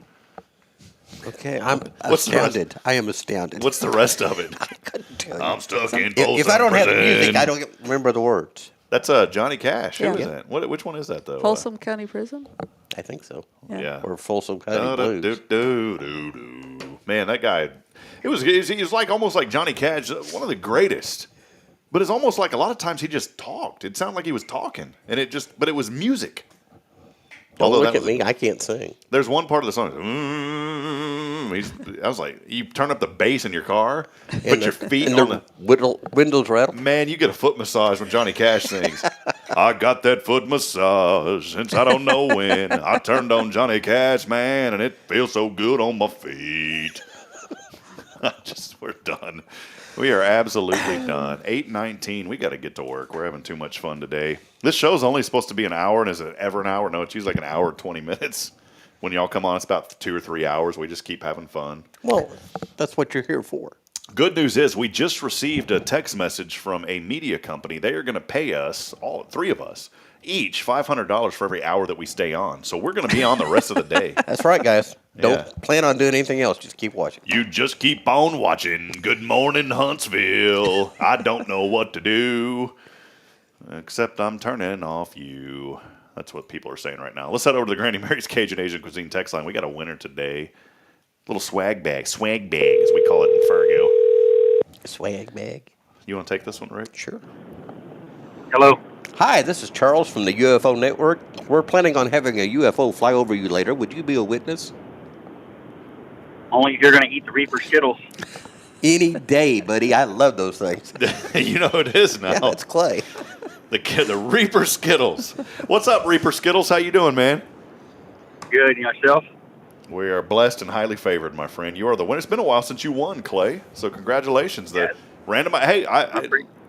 Okay, I'm astounded. I am astounded. What's the rest of it? I couldn't tell you. I'm stuck in Folsom If I don't have the Prison. music, I don't remember the words. That's Johnny Cash. Who is that? Which one is that, though? Folsom County Prison? I think so. Yeah. Or Folsom County Blues. Man, that guy, he was like almost like Johnny Cash, one of the greatest. But it's almost like a lot of times he just talked. It sounded like he was talking, and but it was music. Don't look at me. I can't sing. There's one part of the song. him. I was like, you turn up the bass in your car, put your feet and on the windows rattle. Man, you get a foot massage when Johnny Cash sings. I got that foot massage since I don't know when. I turned on Johnny Cash, man, and it feels so good on my feet. We're done. We are absolutely done. 8:19. We got to get to work. We're having too much fun today. This show's only supposed to be an hour, and is it ever an hour? No, it's usually like an hour and 20 minutes. When y'all come on, it's about 2 or 3 hours. We just keep having fun. Well, that's what you're here for. Good news is we just received a text message from a media company. They are going to pay us, all three of us, each $500 for every hour that we stay on. So we're going to be on the rest of the day. That's right, guys. Don't plan on doing anything else. Just keep watching. You just keep on watching. Good morning, Huntsville. I don't know what to do, except I'm turning off you. That's what people are saying right now. Let's head over to the Granny Mary's Cajun Asian Cuisine text line. We got a winner today. Little swag bag as we call it in Fargo. Swag bag. You want to take this one, Rick? Sure. Hello. Hi, this is Charles from the UFO Network. We're planning on having a UFO fly over you later. Would you be a witness? Only if you're going to eat the Reaper Skittles. Any day, buddy. I love those things. You know who it is now. Yeah, that's Clay. The Reaper Skittles. What's up, Reaper Skittles? How you doing, man? Good. And yourself? We are blessed and highly favored, my friend. You are the winner. It's been a while since you won, Clay. So congratulations. The random. Hey,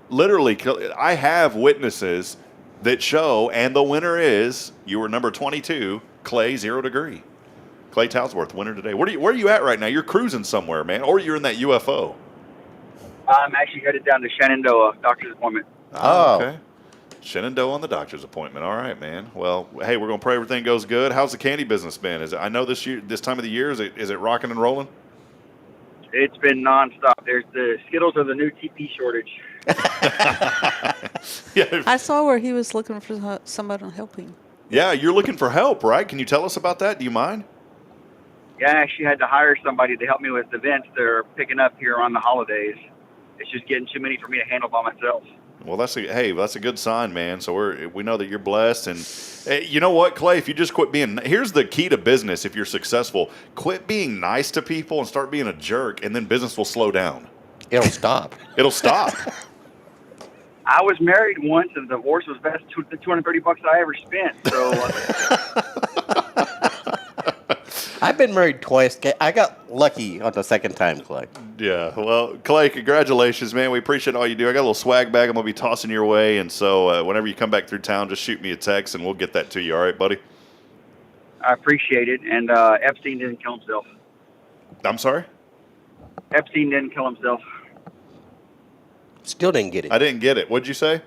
literally, I have witnesses that show, and the winner is you were number 22, Clay 0 Degree. Clay Talsworth, winner today. Where are you at right now? You're cruising somewhere, man, or you're in that UFO. I'm actually headed down to Shenandoah, doctor's appointment. Oh, okay. Shenandoah on the doctor's appointment. All right, man. Well, hey, we're gonna pray everything goes good. How's the candy business been? I know this time of the year, is it rocking and rolling? It's been nonstop. The Skittles are the new TP shortage. Yeah. I saw where he was looking for somebody to help him. Yeah, you're looking for help, right? Can you tell us about that? Do you mind? Yeah, I actually had to hire somebody to help me with events they're picking up here on the holidays. It's just getting too many for me to handle by myself. Well, that's a good sign, man. So we know that you're blessed, and you know what, Clay? If you just quit being, here's the key to business. If you're successful, quit being nice to people and start being a jerk, and then business will slow down. It'll stop. It'll stop. I was married once, and the divorce was best $230 I ever spent. So I've been married twice. I got lucky on the second time, Clay. Yeah. Well, Clay, congratulations, man. We appreciate all you do. I got a little swag bag I'm going to be tossing your way. And so whenever you come back through town, just shoot me a text and we'll get that to you. All right, buddy? I appreciate it. And Epstein didn't kill himself. I'm sorry? Epstein didn't kill himself. Still didn't get it. I didn't get it. What'd you say?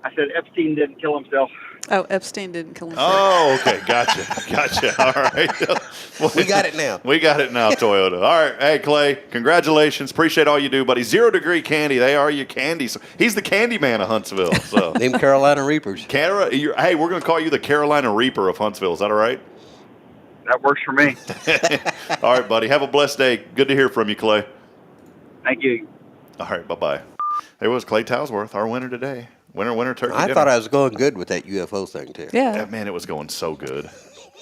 I said Epstein didn't kill himself. Oh, Epstein didn't kill himself. Oh, okay. Gotcha. All right. Well, we got it now. We got it now, Toyota. All right. Hey, Clay, congratulations. Appreciate all you do, buddy. 0 Degree Candy. They are your candy. He's the candy man of Huntsville. So. Them Carolina Reapers. Hey, we're going to call you the Carolina Reaper of Huntsville. Is that all right? That works for me. All right, buddy. Have a blessed day. Good to hear from you, Clay. Thank you. All right. Bye-bye. There was Clay Talsworth, our winner today. Winner, turkey I dinner. thought I was going good with that UFO thing, too. Yeah. Man, it was going so good.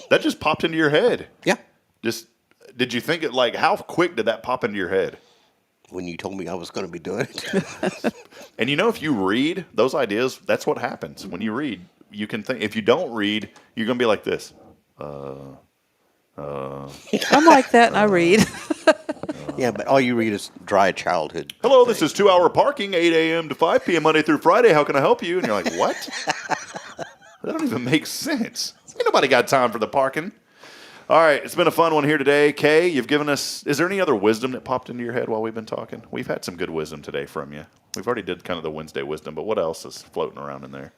That just popped into your head. Yeah. Did you think it, how quick did that pop into your head? When you told me I was going to be doing it. And if you read those ideas, that's what happens. When you read, you can think. If you don't read, you're going to be like this. I'm like that and I read. Yeah, but all you read is dry childhood. Hello, this is 2 Hour Parking, 8 a.m. to 5 p.m. Monday through Friday. How can I help you? And you're like, what? That don't even make sense. Ain't nobody got time for the parking. All right, it's been a fun one here today. Kaye, you've given us, is there any other wisdom that popped into your head while we've been talking? We've had some good wisdom today from you. We've already did kind of the Wednesday wisdom, but what else is floating around in there?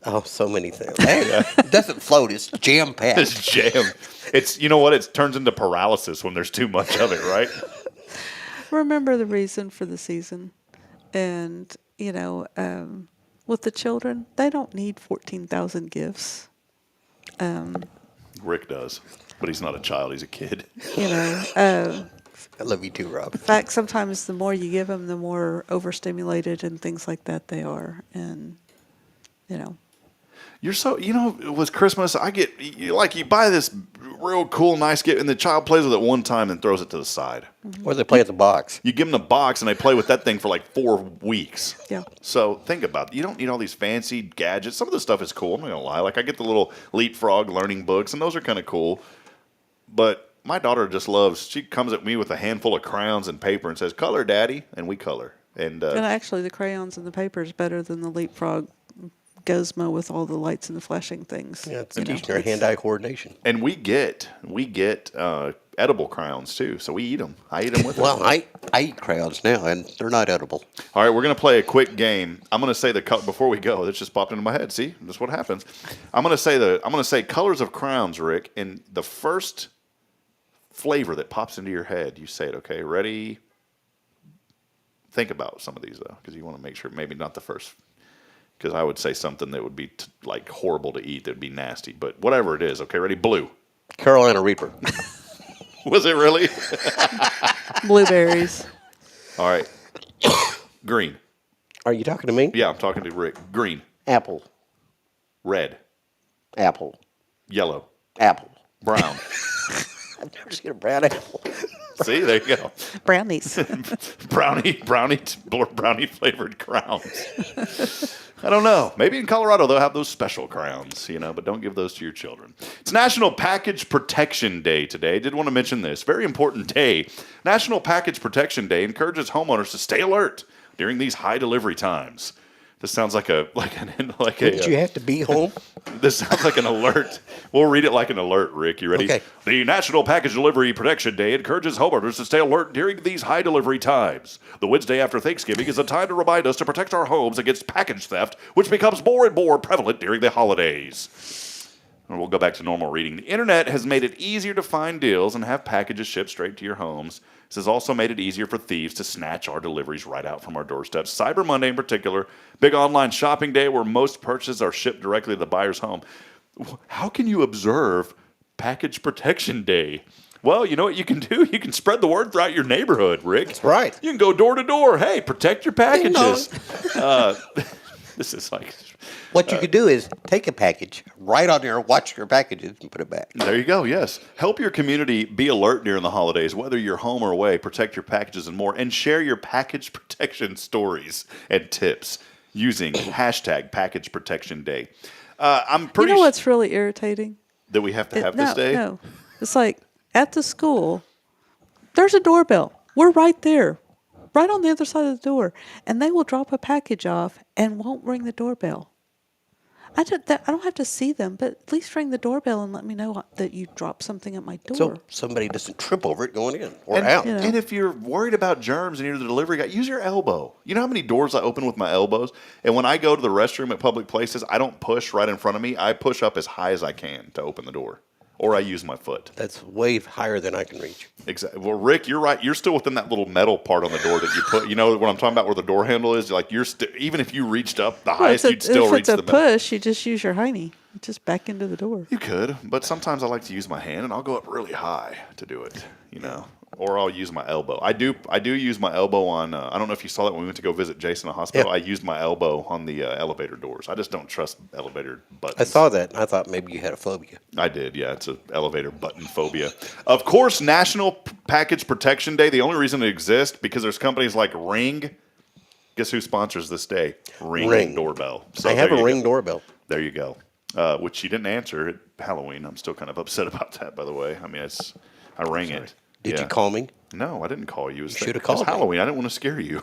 Oh, so many things. Hey, it doesn't float. It's jam-packed. It's jam. It's, you know what? It turns into paralysis when there's too much of it, right? Remember the reason for the season. And, with the children, they don't need 14,000 gifts. Rick does, but he's not a child. He's a kid. I love you too, Rob. In fact, sometimes the more you give them, the more overstimulated and things like that they are. And, You're so, with Christmas, you buy this real cool, nice gift, and the child plays with it one time and throws it to the side. Or they play at the box. You give them the box, and they play with that thing for like 4 weeks. Yeah. So think about it. You don't need all these fancy gadgets. Some of the stuff is cool. I'm not going to lie. Like, I get the little Leapfrog learning books, and those are kind of cool. But my daughter just she comes at me with a handful of crayons and paper and says, "Color, Daddy," and we color. And actually, the crayons and the paper is better than the Leapfrog Gizmo with all the lights and the flashing things. Yeah, it's teaching their hand-eye coordination. And we get edible crayons too, so we eat them. I eat them with Well, I eat crayons now, and they're not edible. All right, we're going to play a quick game. I'm going to say before we go. This just popped into my head. See, that's what happens. I'm going to say colors of crayons, Rick, and the first flavor that pops into your head, you say it. Okay, ready? Think about some of these though, because you want to make sure maybe not the first. Because I would say something that would be like horrible to eat, that would be nasty. But whatever it is, okay, ready? Blue. Carolina Reaper. Was it really? Blueberries. All right. Green. Are you talking to me? Yeah, I'm talking to Rick. Green. Apple. Red. Apple. Yellow. Apple. Brown. I've never seen a brown apple. See, there you go. Brownies. brownie flavored crowns. I don't know. Maybe in Colorado they'll have those special crowns, but don't give those to your children. It's National Package Protection Day today. Did want to mention this. Very important day. National Package Protection Day encourages homeowners to stay alert during these high delivery times. This sounds like Did you have to be home? This sounds like an alert. We'll read it like an alert, Rick. You ready? Okay. The National Package Delivery Protection Day encourages homeowners to stay alert during these high delivery times. The Wednesday after Thanksgiving is a time to remind us to protect our homes against package theft, which becomes more and more prevalent during the holidays. And we'll go back to normal reading. The internet has made it easier to find deals and have packages shipped straight to your homes. This has also made it easier for thieves to snatch our deliveries right out from our doorsteps. Cyber Monday in particular, big online shopping day where most purchases are shipped directly to the buyer's home. How can you observe Package Protection Day? Well, you know what you can do? You can spread the word throughout your neighborhood, Rick. That's right. You can go door to door. Hey, protect your packages. This is like... What you could do is take a package, write on there, watch your packages, and put it back. There you go, yes. Help your community be alert during the holidays, whether you're home or away. Protect your packages and more. And share your package protection stories and tips using hashtag Package Protection Day. I'm pretty You know what's really irritating? That we have to have this day? No. It's like at the school, there's a doorbell. We're right there, right on the other side of the door. And they will drop a package off and won't ring the doorbell. I don't have to see them, but at least ring the doorbell and let me know that you dropped something at my door. So somebody doesn't trip over it going in or out. And if you're worried about germs and you're the delivery guy, use your elbow. You know how many doors I open with my elbows? And when I go to the restroom at public places, I don't push right in front of me. I push up as high as I can to open the door. Or I use my foot. That's way higher than I can reach. Exactly. Well, Rick, you're right. You're still within that little metal part on the door that you put. You know what I'm talking about, where the door handle is. Like even if you reached up the highest, you'd still reach the metal. If it's a push, you just use your hiney. Just back into the door. You could, but sometimes I like to use my hand, and I'll go up really high to do it. Or I'll use my elbow. I do use my elbow on. I don't know if you saw that when we went to go visit Jason in the hospital. Yeah. I used my elbow on the elevator doors. I just don't trust elevator buttons. I saw that, and I thought maybe you had a phobia. I did, yeah. It's an elevator button phobia. Of course, National Package Protection Day. The only reason it exists because there's companies like Ring. Guess who sponsors this day? Ring. Doorbell. So I have a Ring doorbell. There you go. Which you didn't answer at Halloween. I'm still kind of upset about that, by the way. I mean, I rang it. Did you call me? No, I didn't call you. You should have called me. It was Halloween. I didn't want to scare you.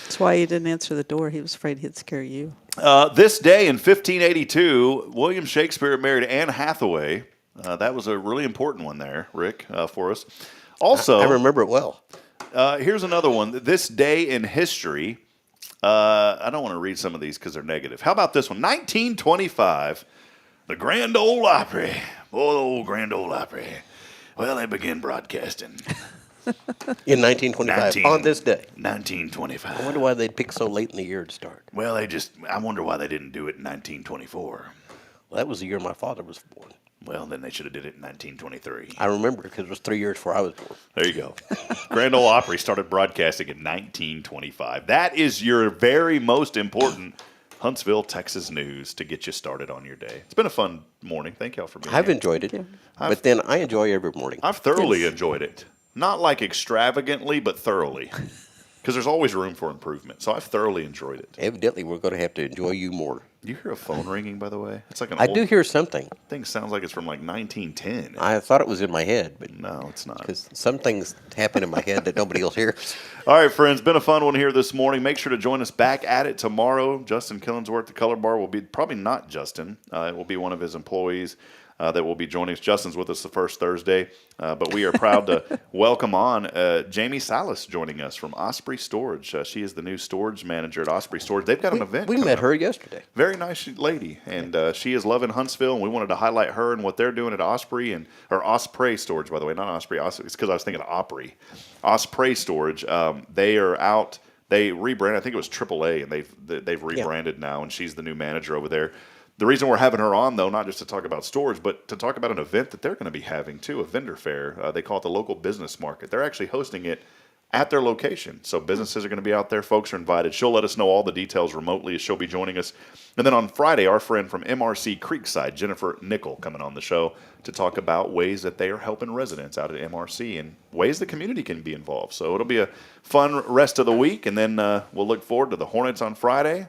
That's why he didn't answer the door. He was afraid he'd scare you. This day in 1582, William Shakespeare married Anne Hathaway. That was a really important one there, Rick, for us. Also, I remember it well. Here's another one. This day in history. I don't want to read some of these because they're negative. How about this one? 1925, the Grand Ole Opry. Oh, the old Grand Ole Opry. Well, they began broadcasting. In 1925, on this day. 1925. I wonder why they'd pick so late in the year to start. Well, I wonder why they didn't do it in 1924. Well, that was the year my father was born. Well, then they should have did it in 1923. I remember because it was 3 years before I was born. There you go. Grand Ole Opry started broadcasting in 1925. That is your very most important Huntsville, Texas news to get you started on your day. It's been a fun morning. Thank y'all for being here. I've enjoyed it, but then I enjoy every morning. I've thoroughly enjoyed it. Not like extravagantly, but thoroughly. Because there's always room for improvement. So I've thoroughly enjoyed it. Evidently, we're going to have to enjoy you more. You hear a phone ringing, by the way? It's like an I old do hear something. thing. Sounds like it's from like 1910. I thought it was in my head, but no, it's not. Because some things happen in my head that nobody else hears. All right, friends, been a fun one here this morning. Make sure to join us back at it tomorrow. Justin Killingsworth, the Color Bar, will be probably not Justin. It will be one of his employees that will be joining us. Justin's with us the first Thursday, but we are proud to welcome on Jamie Salas joining us from Osprey Storage. She is the new storage manager at Osprey Storage. They've got an event. We met her yesterday. Very nice lady, and she is loving Huntsville, and we wanted to highlight her and what they're doing at Osprey or Osprey Storage, by the way, not Osprey. It's because I was thinking of Opry. Osprey Storage. They are out. They rebranded. I think it was AAA, and they've rebranded now, and she's the new manager over there. The reason we're having her on, though, not just to talk about storage, but to talk about an event that they're going to be having, too, a vendor fair. They call it the Local Business Market. They're actually hosting it at their location. So businesses are going to be out there. Folks are invited. She'll let us know all the details remotely as she'll be joining us. And then on Friday, our friend from MRC Creekside, Jennifer Nickel, coming on the show to talk about ways that they are helping residents out at MRC and ways the community can be involved. So it'll be a fun rest of the week. And then we'll look forward to the Hornets on Friday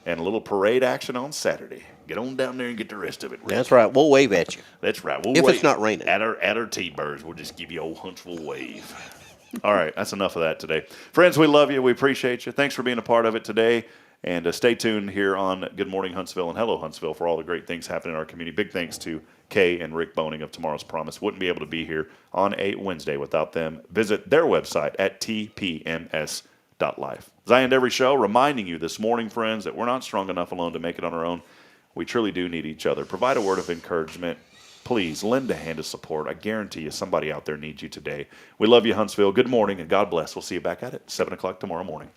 and a little parade action on Saturday. Get on down there and get the rest of it. That's right. We'll wave at you. That's right. If it's not raining. At our T-Birds, we'll just give you old Huntsville wave. All right, that's enough of that today. Friends, we love you. We appreciate you. Thanks for being a part of it today. And stay tuned here on Good Morning Huntsville and Hello Huntsville for all the great things happening in our community. Big thanks to Kaye and Rick Boehning of Tomorrow's Promise. Wouldn't be able to be here on a Wednesday without them. Visit their website at tpms.life. As I end every show, reminding you this morning, friends, that we're not strong enough alone to make it on our own. We truly do need each other. Provide a word of encouragement. Please lend a hand of support. I guarantee you somebody out there needs you today. We love you, Huntsville. Good morning and God bless. We'll see you back at it 7 o'clock tomorrow morning.